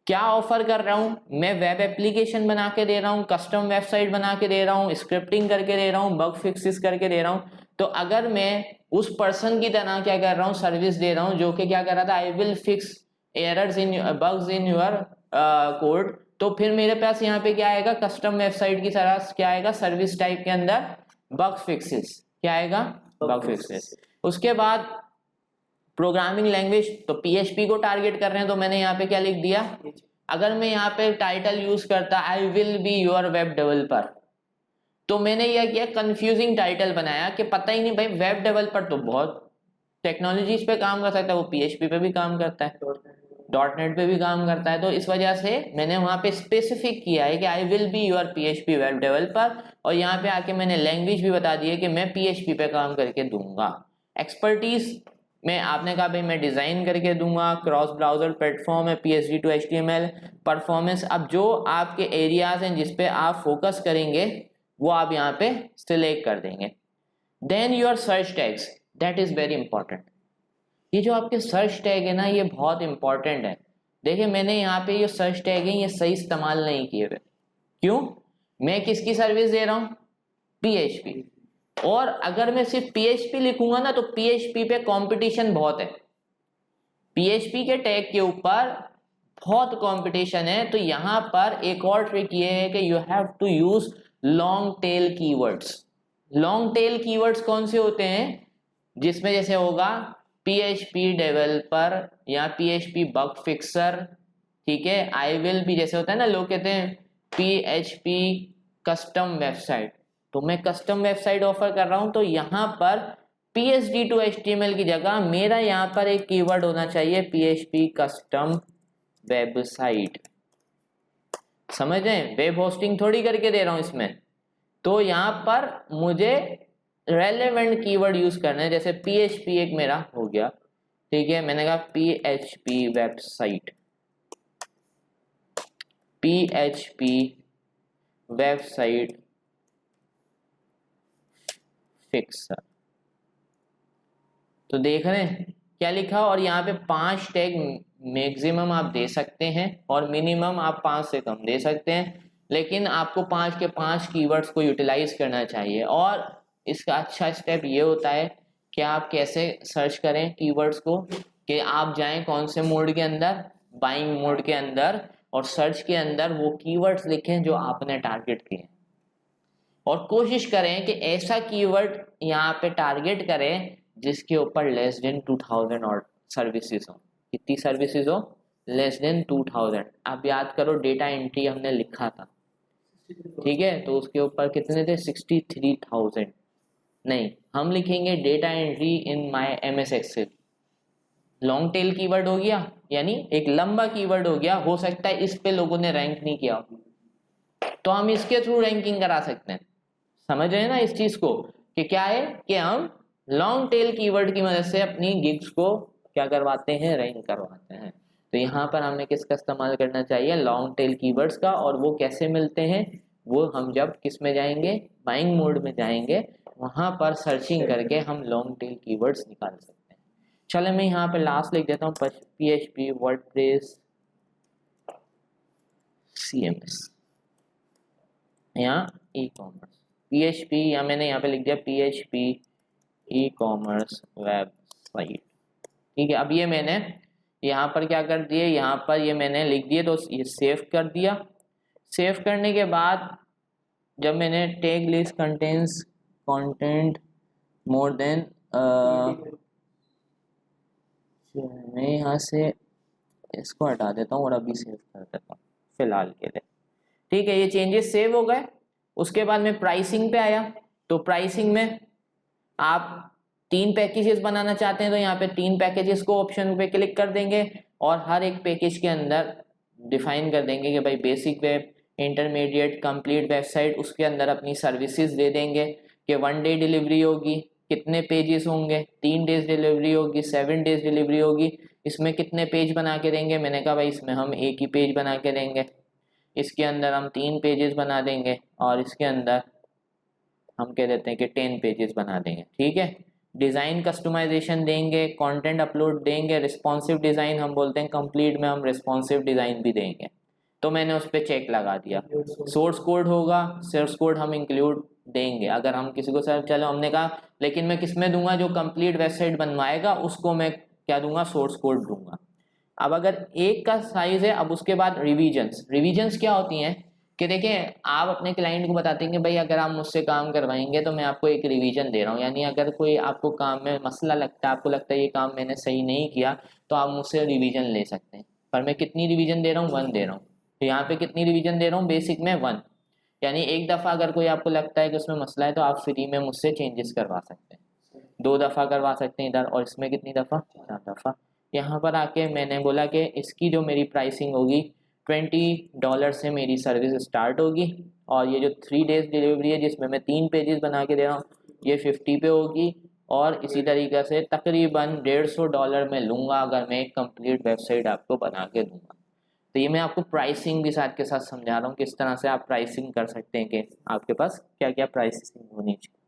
क्या ऑफर कर रहा हूं मैं, वेब एप्लीकेशन बना के दे रहा हूं, कस्टम वेबसाइट बना के दे रहा हूं, स्क्रिप्टिंग करके दे रहा हूं, बग फिक्सेस करके दे रहा हूं। तो अगर मैं उस पर्सन की तरह क्या कर रहा हूं, सर्विस दे रहा हूं जो कि क्या कर रहा था, I will fix errors in bugs in your code, तो फिर मेरे पास यहाँ पे क्या आएगा, कस्टम वेबसाइट की तरह क्या आएगा, सर्विस टाइप के अंदर बग फिक्सेस, क्या आएगा, बग फिक्सेस। उसके बाद प्रोग्रामिंग लैंग्वेज, तो PHP को टारगेट कर रहे हैं, तो मैंने यहाँ पे क्या लिख दिया, अगर मैं यहाँ पे टाइटल यूज करता I will be your web developer, तो मैंने यह किया कंफ्यूजिंग टाइटल बनाया कि पता ही नहीं भाई, वेब डेवलपर तो बहुत टेक्नोलॉजीज पे काम कर सकता है, वो PHP पे भी काम करता है, .NET पे भी काम करता है। तो इस वजह से मैंने वहां पे स्पेसिफिक किया है कि I will be your PHP web developer, और यहाँ पे आके मैंने लैंग्वेज भी बता दी है कि मैं PHP पे काम करके दूंगा। एक्सपर्टीज में आपने कहा भाई मैं डिजाइन करके दूंगा, क्रॉस ब्राउजर प्लेटफॉर्म है, PSD to HTML, परफॉर्मेंस, अब जो आपके एरियाज हैं जिसपे आप फोकस करेंगे वो आप यहाँ पे सिलेक्ट कर देंगे। Then your search tags, that is very important. ये जो आपके सर्च टैग है ना, ये बहुत इंपॉर्टेंट है। देखिए मैंने यहाँ पे ये सर्च टैग है ये सही इस्तेमाल नहीं किए हुए। क्यों, मैं किसकी सर्विस दे रहा हूँ, PHP, और अगर मैं सिर्फ PHP लिखूंगा ना तो PHP पे कंपटीशन बहुत है, PHP के टैग के ऊपर बहुत कंपटीशन है। तो यहाँ पर एक और ट्रिक ये है कि you have to use long tail keywords. Long tail keywords कौन से होते हैं, जिसमें जैसे होगा PHP डेवलपर या PHP बग फिक्सर, ठीक है, आई विल भी, जैसे होता है ना लोग कहते हैं PHP कस्टम वेबसाइट, तो मैं कस्टम वेबसाइट ऑफर कर रहा हूं, तो यहां पर PSD to HTML की जगह मेरा यहां पर एक कीवर्ड होना चाहिए PHP कस्टम वेबसाइट। समझ रहे, वेब होस्टिंग थोड़ी करके दे रहा हूं इसमें। तो यहां पर मुझे रेलेवेंट कीवर्ड यूज करना है, जैसे PHP एक मेरा हो गया, ठीक है, मैंने कहा PHP website, PHP website fixer, तो देख रहे हैं क्या लिखा, और यहाँ पे 5 टैग मैक्सिमम आप दे सकते हैं और मिनिमम आप 5 से कम दे सकते हैं, लेकिन आपको 5 के 5 कीवर्ड्स को यूटिलाइज करना चाहिए। और इसका अच्छा स्टेप ये होता है कि आप कैसे सर्च करें कीवर्ड्स को, कि आप जाएं कौन से मोड के अंदर, बाइंग मोड के अंदर, और सर्च के अंदर वो कीवर्ड्स लिखें जो आपने टारगेट किए, और कोशिश करें कि ऐसा कीवर्ड यहाँ पे टारगेट करें जिसके ऊपर लेस देन 2000 और सर्विसेज हो। कितनी सर्विसेज हो, लेस देन 2000। आप याद करो डेटा एंट्री हमने लिखा था, ठीक है, तो उसके ऊपर कितने थे, 63,000। नहीं, हम लिखेंगे data entry in my MS Excel. Long tail keyword हो गया, यानी एक लंबा कीवर्ड हो गया, हो सकता है इस पे लोगों ने रैंक नहीं किया, तो हम इसके थ्रू रैंकिंग करा सकते हैं। समझ रहे हैं ना इस चीज को, कि क्या है कि हम लॉन्ग टेल कीवर्ड की मदद से अपनी गिग्स को क्या करवाते हैं, रैंक करवाते हैं। तो यहाँ पर हमें किसका इस्तेमाल करना चाहिए, लॉन्ग टेल कीवर्ड्स का। और वो कैसे मिलते हैं, वो हम जब किस में जाएंगे, बाइंग मोड में जाएंगे, वहां पर सर्चिंग करके हम लॉन्ग टेल कीवर्ड्स निकाल सकते हैं। चलो मैं यहाँ पे लास्ट लिख देता हूँ, PHP वर्डप्रेस CMS या ई-कॉमर्स, PHP, या मैंने यहाँ पे लिख दिया PHP ई-कॉमर्स वेबसाइट, ठीक है। अब ये मैंने यहाँ पर क्या कर दिए, यहाँ पर ये मैंने लिख दिए, तो ये सेव कर दिया। सेव करने के बाद जब मैंने tag list contains content more than, मैं यहाँ से इसको हटा देता हूँ और अभी सेव कर देता हूँ फिलहाल के लिए, ठीक है। ये चेंजेस सेव हो गए। उसके बाद मैं प्राइसिंग पे आया, तो प्राइसिंग में आप 3 पैकेजेस बनाना चाहते हैं, तो यहाँ पे 3 पैकेजेस को ऑप्शन पे क्लिक कर देंगे, और हर एक पैकेज के अंदर डिफाइन कर देंगे कि भाई basic web, intermediate, complete website, उसके अंदर अपनी सर्विसेज दे देंगे कि 1 डे डिलीवरी होगी, कितने पेजेस होंगे, 3 डेज डिलीवरी होगी, 7 डेज डिलीवरी होगी, इसमें कितने पेज बना के देंगे। मैंने कहा भाई इसमें हम एक ही पेज बना के देंगे, इसके अंदर हम 3 पेजेस बना देंगे, और इसके अंदर हम कह देते हैं कि 10 पेजेस बना देंगे, ठीक है। डिज़ाइन कस्टमाइजेशन देंगे, कंटेंट अपलोड देंगे, रिस्पॉन्सिव डिज़ाइन हम बोलते हैं, कंप्लीट में हम रिस्पॉन्सिव डिज़ाइन भी देंगे। तो मैंने उस पर चेक लगा दिया। सोर्स कोड होगा, सोर्स कोड हम इंक्लूड देंगे। अगर हम किसी को सर चलो हमने कहा लेकिन मैं किस में दूंगा, जो कंप्लीट वेबसाइट बनवाएगा उसको मैं क्या दूंगा, सोर्स कोड दूंगा। अब अगर एक का साइज है, अब उसके बाद रिविजन्स। रिविजन्स क्या होती हैं कि देखें, आप अपने क्लाइंट को बताते हैं कि भाई अगर आप मुझसे काम करवाएंगे तो मैं आपको एक रिवीजन दे रहा हूँ, यानी अगर कोई आपको काम में मसला लगता है, आपको लगता है ये काम मैंने सही नहीं किया, तो आप मुझसे रिवीजन ले सकते हैं। पर मैं कितनी रिवीजन दे रहा हूँ, 1 दे रहा हूँ। तो यहाँ पे कितनी रिवीजन दे रहा हूँ, बेसिक में 1। यानी एक दफ़ा अगर कोई आपको लगता है कि उसमें मसला है तो आप फ्री में मुझसे चेंजेस करवा सकते हैं। 2 दफ़ा करवा सकते हैं इधर, और इसमें कितनी दफ़ा, 4 दफ़ा। यहाँ पर आके मैंने बोला कि इसकी जो मेरी प्राइसिंग होगी $20 से मेरी सर्विस स्टार्ट होगी, और ये जो 3 डेज डिलीवरी है जिसमें मैं 3 पेजेस बना के दे रहा हूँ, ये 50 पे होगी। और इसी तरीके से तकरीबन $150 में लूँगा अगर मैं एक कंप्लीट वेबसाइट आपको बना के दूँगा। तो ये मैं आपको प्राइसिंग भी साथ के साथ समझा रहा हूँ, किस तरह से आप प्राइसिंग कर सकते हैं कि आपके पास क्या क्या प्राइसिंग होनी चाहिए।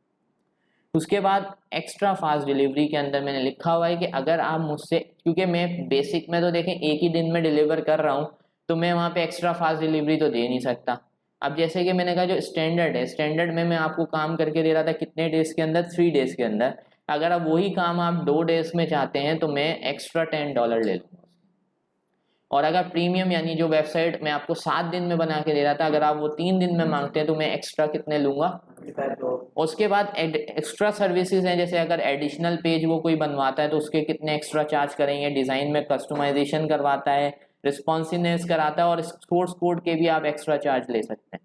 उसके बाद एक्स्ट्रा फास्ट डिलीवरी के अंदर मैंने लिखा हुआ है कि अगर आप मुझसे, क्योंकि मैं बेसिक में तो देखें एक ही दिन में डिलीवर कर रहा हूँ, तो मैं वहाँ पे एक्स्ट्रा फास्ट डिलीवरी तो दे नहीं सकता। अब जैसे कि मैंने कहा जो स्टैंडर्ड है, स्टैंडर्ड में मैं आपको काम करके दे रहा था कितने डेज के अंदर, 3 डेज के अंदर। अगर आप वही काम आप 2 डेज में चाहते हैं तो मैं एक्स्ट्रा $10 ले लूँगा। और अगर प्रीमियम यानी जो वेबसाइट मैं आपको 7 दिन में बना के दे रहा था, अगर आप वो 3 दिन में मांगते हैं तो मैं एक्स्ट्रा कितने लूँगा। उसके बाद एक्स्ट्रा सर्विसेज हैं, जैसे अगर एडिशनल पेज वो कोई बनवाता है तो उसके कितने एक्स्ट्रा चार्ज करेंगे, डिज़ाइन में कस्टमाइजेशन करवाता है, रिस्पॉन्सिवनेस कराता है, और सोर्स कोड के भी आप एक्स्ट्रा चार्ज ले सकते हैं,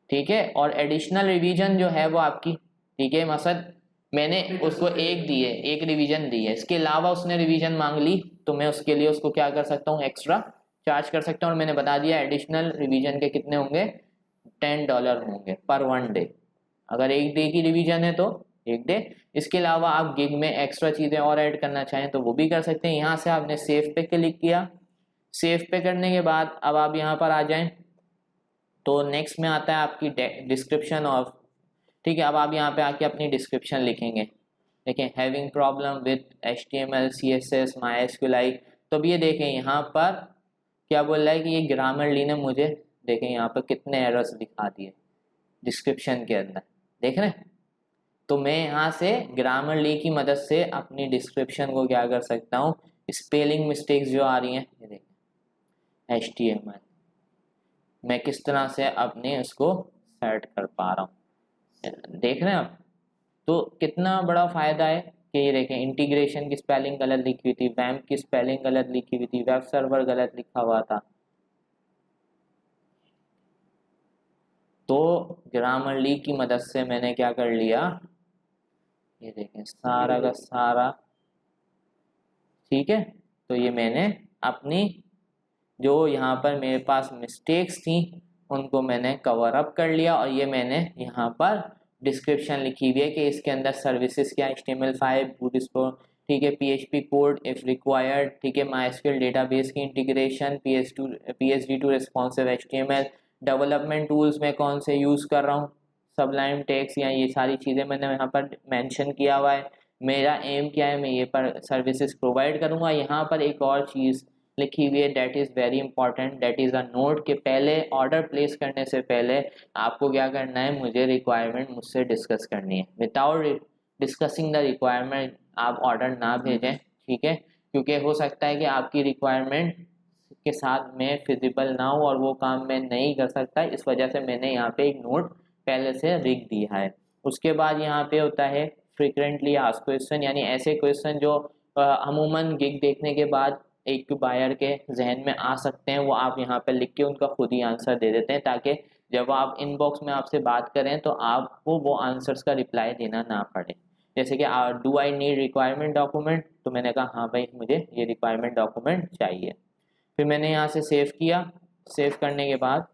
ठीक है। और एडिशनल रिवीजन जो है वो आपकी, ठीक है, मकसद मैंने उसको एक दी है, एक रिवीजन दी है, इसके अलावा उसने रिवीजन मांग ली तो मैं उसके लिए उसको क्या कर सकता हूँ, एक्स्ट्रा चार्ज कर सकता हूँ। और मैंने बता दिया एडिशनल रिवीजन के कितने होंगे, $10 होंगे पर 1 डे। अगर एक डे की रिवीजन है तो 1 डे। इसके अलावा आप गिग में एक्स्ट्रा चीज़ें और ऐड करना चाहें तो वो भी कर सकते हैं। यहाँ से आपने सेव पे क्लिक किया। सेव पे करने के बाद अब आप यहाँ पर आ जाएं तो नेक्स्ट में आता है आपकी डिस्क्रिप्शन ऑफ, ठीक है। अब आप यहाँ पे आके अपनी डिस्क्रिप्शन लिखेंगे। देखें having problem with HTML CSS MySQL। तो अब ये देखें यहाँ पर क्या बोल रहा है कि ये ग्रामरली ने मुझे, देखें यहाँ पर कितने एरर्स दिखा दिए डिस्क्रिप्शन के अंदर, देख रहे हैं। तो मैं यहाँ से ग्रामरली की मदद से अपनी डिस्क्रिप्शन को क्या कर सकता हूँ, स्पेलिंग मिस्टेक्स जो आ रही हैं, ये देखें HTML मैं किस तरह से अपने इसको सेट कर पा रहा हूँ, देख रहे हैं आप। तो कितना बड़ा फ़ायदा है कि ये देखें इंटीग्रेशन की स्पेलिंग गलत लिखी हुई थी, वैम्प की स्पेलिंग गलत लिखी हुई थी, वेब सर्वर गलत लिखा हुआ था। तो ग्रामरली की मदद से मैंने क्या कर लिया, ये देखें सारा का सारा, ठीक है। तो ये मैंने अपनी जो यहाँ पर मेरे पास मिस्टेक्स थी उनको मैंने कवर अप कर लिया, और ये मैंने यहाँ पर डिस्क्रिप्शन लिखी हुई है कि इसके अंदर सर्विसेज क्या, HTML5 बूटस्ट्रैप, ठीक है, PHP कोड इफ रिक्वायर्ड, ठीक है, MySQL डेटाबेस की integration, PSD2 responsive HTML, development tools में कौन से यूज़ कर रहा हूँ, सबलाइम टेक्स्ट, या ये सारी चीज़ें मैंने यहाँ पर मेंशन किया हुआ है। मेरा एम क्या है, मैं ये पर सर्विसेज प्रोवाइड करूँगा। यहाँ पर एक और चीज़ लिखी हुई है that is very important, that is a note, के पहले ऑर्डर प्लेस करने से पहले आपको क्या करना है, मुझे रिक्वायरमेंट मुझसे डिस्कस करनी है। विदाउट डिस्कसिंग द रिक्वायरमेंट आप ऑर्डर ना भेजें, ठीक है, क्योंकि हो सकता है कि आपकी रिक्वायरमेंट के साथ में फिजिबल ना हो और वो काम मैं नहीं कर सकता, इस वजह से मैंने यहाँ पे एक नोट पहले से लिख दिया है। उसके बाद यहाँ पे होता है फ्रिक्वेंटली आस्क्ड क्वेश्चन, यानी ऐसे क्वेश्चन जो अमूमन गिग देखने के बाद एक बायर के जहन में आ सकते हैं, वो आप यहाँ पर लिख के उनका खुद ही आंसर दे देते हैं, ताकि जब आप इनबॉक्स में आपसे बात करें तो आपको वो आंसर्स का रिप्लाई देना ना पड़े। जैसे कि do I need requirement document, तो मैंने कहा हाँ भाई मुझे ये रिक्वायरमेंट डॉक्यूमेंट चाहिए। फिर मैंने यहाँ से सेव किया। सेव करने के बाद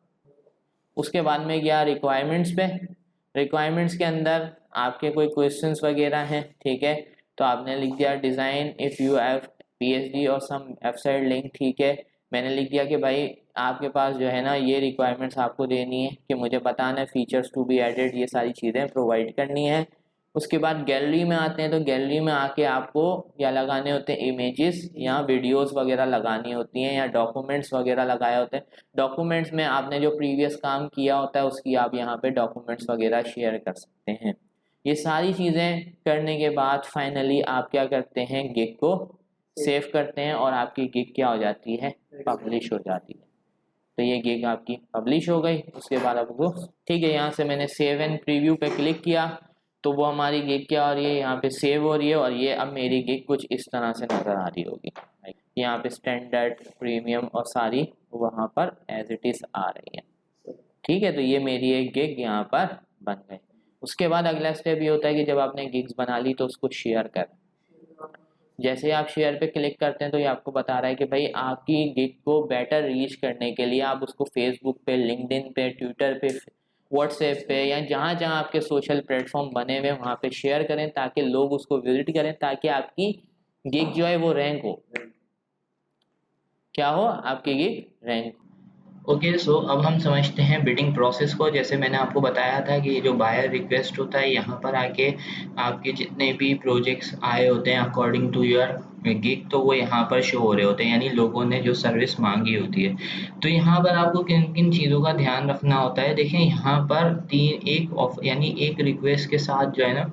उसके बाद में गया रिक्वायरमेंट्स पे। रिक्वायरमेंट्स के अंदर आपके कोई क्वेश्चंस वगैरह हैं, ठीक है, तो आपने लिख दिया design if you have PSD और सम वेबसाइट लिंक, ठीक है, मैंने लिख दिया कि भाई आपके पास जो है ना ये रिक्वायरमेंट्स आपको देनी है कि मुझे बताना है फीचर्स टू बी एडेड, ये सारी चीज़ें प्रोवाइड करनी है। उसके बाद गैलरी में आते हैं, तो गैलरी में आके आपको या लगाने होते हैं इमेजेस या वीडियोस वगैरह लगानी होती हैं, या डॉक्यूमेंट्स वगैरह लगाए होते हैं। डॉक्यूमेंट्स में आपने जो प्रीवियस काम किया होता है उसकी आप यहाँ पे डॉक्यूमेंट्स वगैरह शेयर कर सकते हैं। ये सारी चीज़ें करने के बाद फाइनली आप क्या करते हैं, गिग को सेव करते हैं और आपकी गिग क्या हो जाती है, पब्लिश हो जाती है। तो ये गिग आपकी पब्लिश हो गई। उसके बाद आपको ठीक है, यहाँ से मैंने सेव एंड प्रीव्यू पे क्लिक किया तो वो हमारी गिग क्या हो रही है, यहाँ पे सेव हो रही है, और ये अब मेरी गिग कुछ इस तरह से नज़र आ रही होगी। यहाँ पे स्टैंडर्ड, प्रीमियम और सारी वहाँ पर एज इट इज़ आ रही है। ठीक है, तो ये मेरी एक गिग यहाँ पर बन गई। उसके बाद अगला स्टेप ये होता है कि जब आपने गिग्स बना ली तो उसको शेयर कर। जैसे आप शेयर पे क्लिक करते हैं तो ये आपको बता रहा है कि भाई आपकी गिग को बेटर रीच करने के लिए आप उसको फेसबुक पे, लिंक्डइन पे, ट्विटर पे, व्हाट्सएप पे या जहाँ जहाँ आपके सोशल प्लेटफॉर्म बने हुए वहाँ पे शेयर करें ताकि लोग उसको विजिट करें, ताकि आपकी गिग जो है वो रैंक हो। क्या हो, आपकी गिग रैंक। ओके, सो अब हम समझते हैं बिडिंग प्रोसेस को। जैसे मैंने आपको बताया था कि ये जो बायर रिक्वेस्ट होता है, यहाँ पर आके आपके जितने भी प्रोजेक्ट्स आए होते हैं अकॉर्डिंग टू योर गिग, तो वो यहाँ पर शो हो रहे होते हैं, यानी लोगों ने जो सर्विस मांगी होती है। तो यहाँ पर आपको किन किन चीज़ों का ध्यान रखना होता है, देखें यहाँ पर तीन एक ऑफ यानी एक रिक्वेस्ट के साथ जो है ना,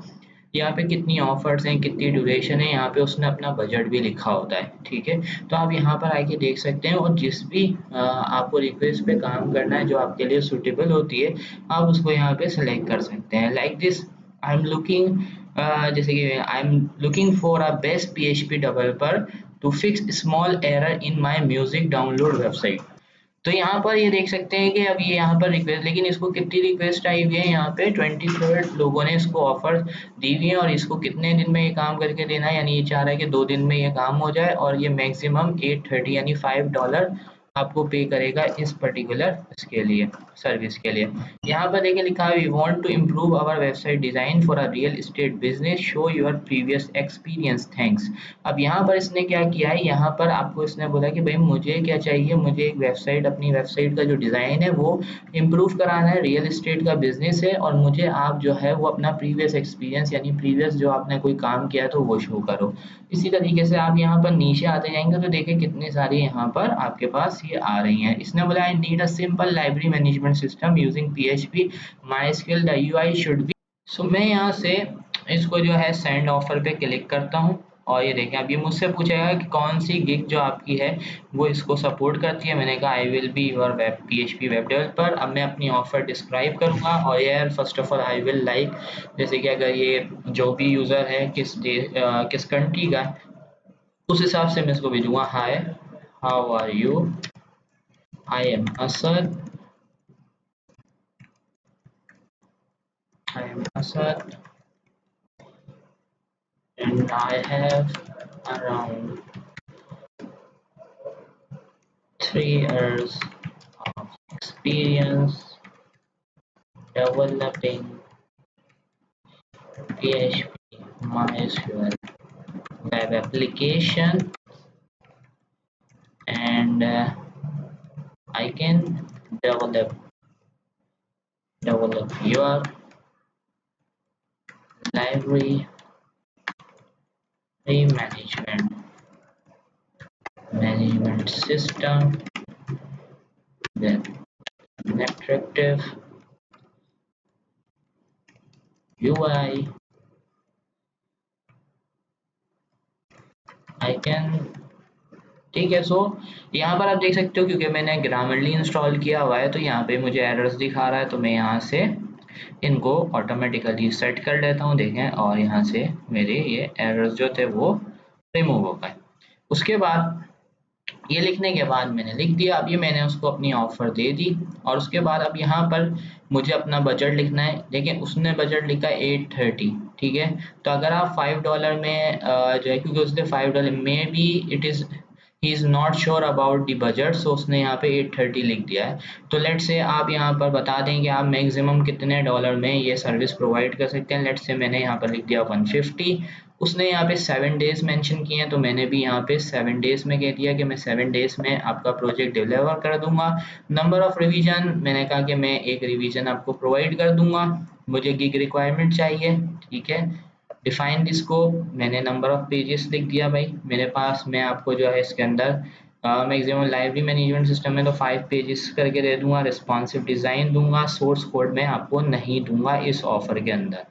यहाँ पे कितनी ऑफर्स हैं, कितनी ड्यूरेशन है, यहाँ पे उसने अपना बजट भी लिखा होता है। ठीक है, तो आप यहाँ पर आके देख सकते हैं, और जिस भी आपको रिक्वेस्ट पे काम करना है जो आपके लिए सुटेबल होती है, आप उसको यहाँ पे सेलेक्ट कर सकते हैं। Like this, I am looking, जैसे कि I am looking for a best PHP developer to fix small error in my music download website. तो यहाँ पर ये देख सकते हैं कि अब ये यहाँ पर रिक्वेस्ट, लेकिन इसको कितनी रिक्वेस्ट आई हुई है, यहाँ पे 24 लोगों ने इसको ऑफर दी हुई है, और इसको कितने दिन में ये काम करके देना है, यानी ये चाह रहा है कि 2 दिन में ये काम हो जाए, और ये मैक्सिमम 830 यानी $5 आपको पे करेगा इस पर्टिकुलर इसके लिए, सर्विस के लिए। यहाँ पर देखिए लिखा है, we want to improve our website design for a real estate business, show your previous experience, thanks. अब यहाँ पर इसने क्या किया है, यहाँ पर आपको इसने बोला कि भाई मुझे क्या चाहिए, मुझे एक वेबसाइट, अपनी वेबसाइट का जो डिज़ाइन है वो इम्प्रूव कराना है, रियल एस्टेट का बिजनेस है, और मुझे आप जो है वो अपना प्रीवियस एक्सपीरियंस यानी प्रीवियस जो आपने कोई काम किया तो वो शो करो। इसी तरीके से आप यहाँ पर नीचे आते जाएंगे तो देखिए कितनी सारी यहाँ पर आपके पास ये आ रही हैं। इसने बोला, I need a simple library management system using PHP, my skill the UI should be. So मैं यहाँ से इसको जो है सेंड ऑफर पे क्लिक करता हूँ, और ये देखें अब ये मुझसे पूछेगा कि कौन सी गिग जो आपकी है वो इसको सपोर्ट करती है। मैंने कहा I will be your web PHP web developer. अब मैं अपनी ऑफर डिस्क्राइब करूँगा, और यार first of all I will like, जैसे कि अगर ये जो भी यूज़र है किस कंट्री का है, उस हिसाब से मैं इसको भेजूँगा, hi how are you, I am Asad, I am Asad and I have around 3 years of experience developing PHP, MySQL web application, and I can develop your library management system with an attractive UI. I can, ठीक है। सो यहाँ पर आप देख सकते हो, क्योंकि मैंने ग्रामरली इंस्टॉल किया हुआ है तो यहाँ पे मुझे एरर्स दिखा रहा है, तो मैं यहाँ से इनको ऑटोमेटिकली सेट कर लेता हूँ, देखें, और यहाँ से मेरे ये एरर्स जो थे वो रिमूव हो गए। उसके बाद ये लिखने के बाद मैंने लिख दिया, अब ये मैंने उसको अपनी ऑफर दे दी, और उसके बाद अब यहाँ पर मुझे अपना बजट लिखना है। देखिए उसने बजट लिखा है 830, ठीक है। तो अगर आप $5 में जो है, क्योंकि उसने $5 में भी it is, he is not sure about the budget, so उसने यहाँ पे 830 लिख दिया है। तो लेट से आप यहाँ पर बता दें कि आप मैक्सिमम कितने डॉलर में ये सर्विस प्रोवाइड कर सकते हैं। लेट से मैंने यहाँ पर लिख दिया 150। उसने यहाँ पे 7 डेज मेंशन किए हैं, तो मैंने भी यहाँ पे 7 डेज में कह दिया कि मैं 7 डेज में आपका प्रोजेक्ट डिलीवर कर दूंगा। नंबर ऑफ रिवीजन मैंने कहा कि मैं एक रिवीजन आपको प्रोवाइड कर दूंगा। मुझे गिग रिक्वायरमेंट चाहिए, ठीक है। डिफाइन द स्कोप, मैंने नंबर ऑफ पेजेस लिख दिया भाई मेरे पास। मैं आपको जो है इसके अंदर मैक्सिमम लाइब्रेरी मैनेजमेंट सिस्टम में तो 5 पेजेस करके दे दूंगा। रिस्पॉन्सिव डिज़ाइन दूंगा, सोर्स कोड में आपको नहीं दूंगा इस ऑफर के अंदर।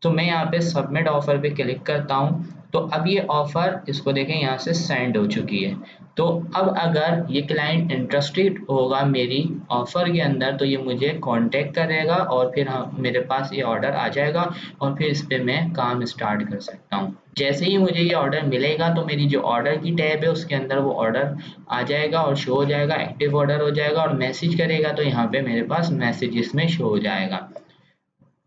तो मैं यहाँ पे सबमिट ऑफर पे क्लिक करता हूँ। तो अब ये ऑफर, इसको देखें, यहाँ से सेंड हो चुकी है। तो अब अगर ये क्लाइंट इंटरेस्टेड होगा मेरी ऑफर के अंदर तो ये मुझे कांटेक्ट करेगा और फिर मेरे पास ये ऑर्डर आ जाएगा और फिर इस पे मैं काम स्टार्ट कर सकता हूँ। जैसे ही मुझे ये ऑर्डर मिलेगा तो मेरी जो ऑर्डर की टैब है उसके अंदर वो ऑर्डर आ जाएगा और शो हो जाएगा, एक्टिव ऑर्डर हो जाएगा। और मैसेज करेगा तो यहाँ पे मेरे पास मैसेजेस में शो हो जाएगा।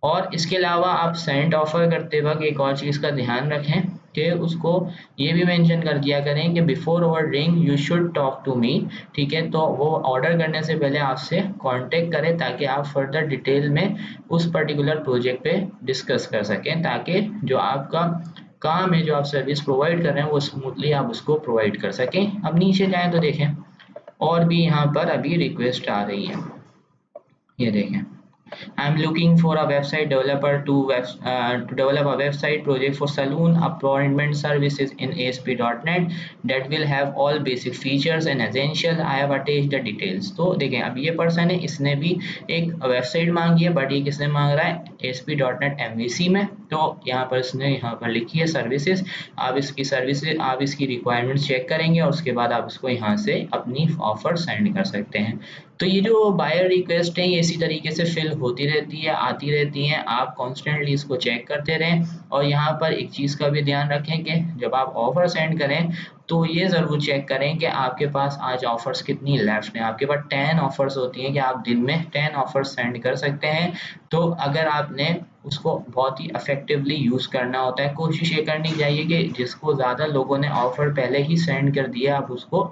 और इसके अलावा आप सेंड ऑफर करते वक्त एक और चीज़ का ध्यान रखें कि उसको ये भी मेंशन कर दिया करें कि before ordering you should talk to me, ठीक है। तो वो ऑर्डर करने से पहले आपसे कांटेक्ट करें ताकि आप फर्दर डिटेल में उस पर्टिकुलर प्रोजेक्ट पे डिस्कस कर सकें, ताकि जो आपका काम है, जो आप सर्विस प्रोवाइड कर रहे हैं, वो स्मूथली आप उसको प्रोवाइड कर सकें। अब नीचे जाएं तो देखें और भी यहाँ पर अभी रिक्वेस्ट आ रही है, ये देखें। I'm looking for a website developer to develop a website project for saloon appointment services in ASP.NET that will have all basic features and essential. I have attached the details. तो देखें अब ये person है, इसने भी एक website मांगी है, बट ये किसने मांग रहा है, ASP.NET MVC में। तो यहाँ पर इसने यहाँ पर लिखी है सर्विसेज। आप इसकी सर्विसेज, आप इसकी रिक्वायरमेंट्स चेक करेंगे और उसके बाद आप इसको यहाँ से अपनी ऑफर सेंड कर सकते हैं। तो ये जो बायर रिक्वेस्ट है ये इसी तरीके से फिल होती रहती है, आती रहती हैं। आप कॉन्स्टेंटली इसको चेक करते रहें। और यहाँ पर एक चीज़ का भी ध्यान रखें कि जब आप ऑफर सेंड करें तो ये ज़रूर चेक करें कि आपके पास आज ऑफर्स कितनी लेफ्ट हैं। आपके पास 10 ऑफर्स होती हैं कि आप दिन में 10 ऑफर्स सेंड कर सकते हैं। तो अगर आपने उसको बहुत ही इफेक्टिवली यूज़ करना होता है, कोशिश ये करनी चाहिए कि जिसको ज़्यादा लोगों ने ऑफर पहले ही सेंड कर दिया आप उसको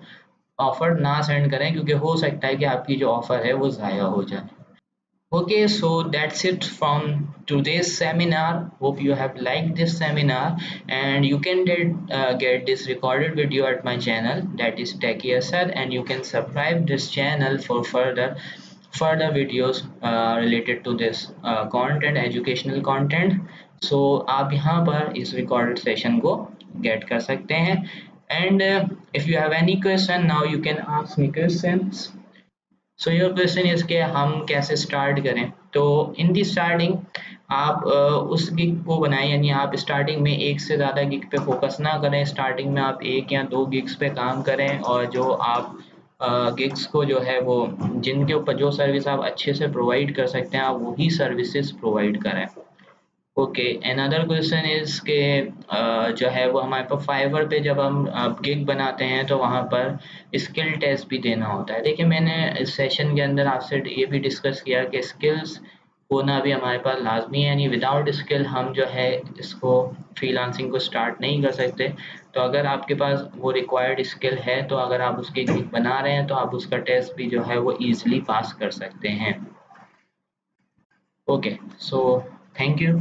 ऑफर ना सेंड करें, क्योंकि हो सकता है कि आपकी जो ऑफर है वो ज़ाया हो जाए। Okay, so that's it from today's seminar. Hope you have liked this seminar, and you can get this recorded video at my channel, that is Techie Asad, and you can subscribe this channel for further videos related to this content, educational content. So आप यहाँ पर इस recorded session को get कर सकते हैं। And if you have any question now, you can ask me questions. So your question is के हम कैसे स्टार्ट करें। तो इन दी स्टार्टिंग आप उस गिग को बनाएं, यानी आप स्टार्टिंग में एक से ज़्यादा गिग पे फोकस ना करें। स्टार्टिंग में आप 1 या 2 गिग्स पे काम करें और जो आप गिग्स को जो है वो जिनके ऊपर जो सर्विस आप अच्छे से प्रोवाइड कर सकते हैं आप वही सर्विसेज प्रोवाइड करें। ओके, अनदर क्वेश्चन इज के जो है वो हमारे पास फाइवर पे जब हम गिग बनाते हैं तो वहाँ पर स्किल टेस्ट भी देना होता है। देखिए मैंने इस सेशन के अंदर आपसे ये भी डिस्कस किया कि स्किल्स होना भी हमारे पास लाजमी है, यानी विदाउट स्किल हम जो है इसको फ्रीलांसिंग को स्टार्ट नहीं कर सकते। तो अगर आपके पास वो रिक्वायर्ड स्किल है तो अगर आप उसके गिग बना रहे हैं तो आप उसका टेस्ट भी जो है वो ईजिली पास कर सकते हैं। Okay, so thank you.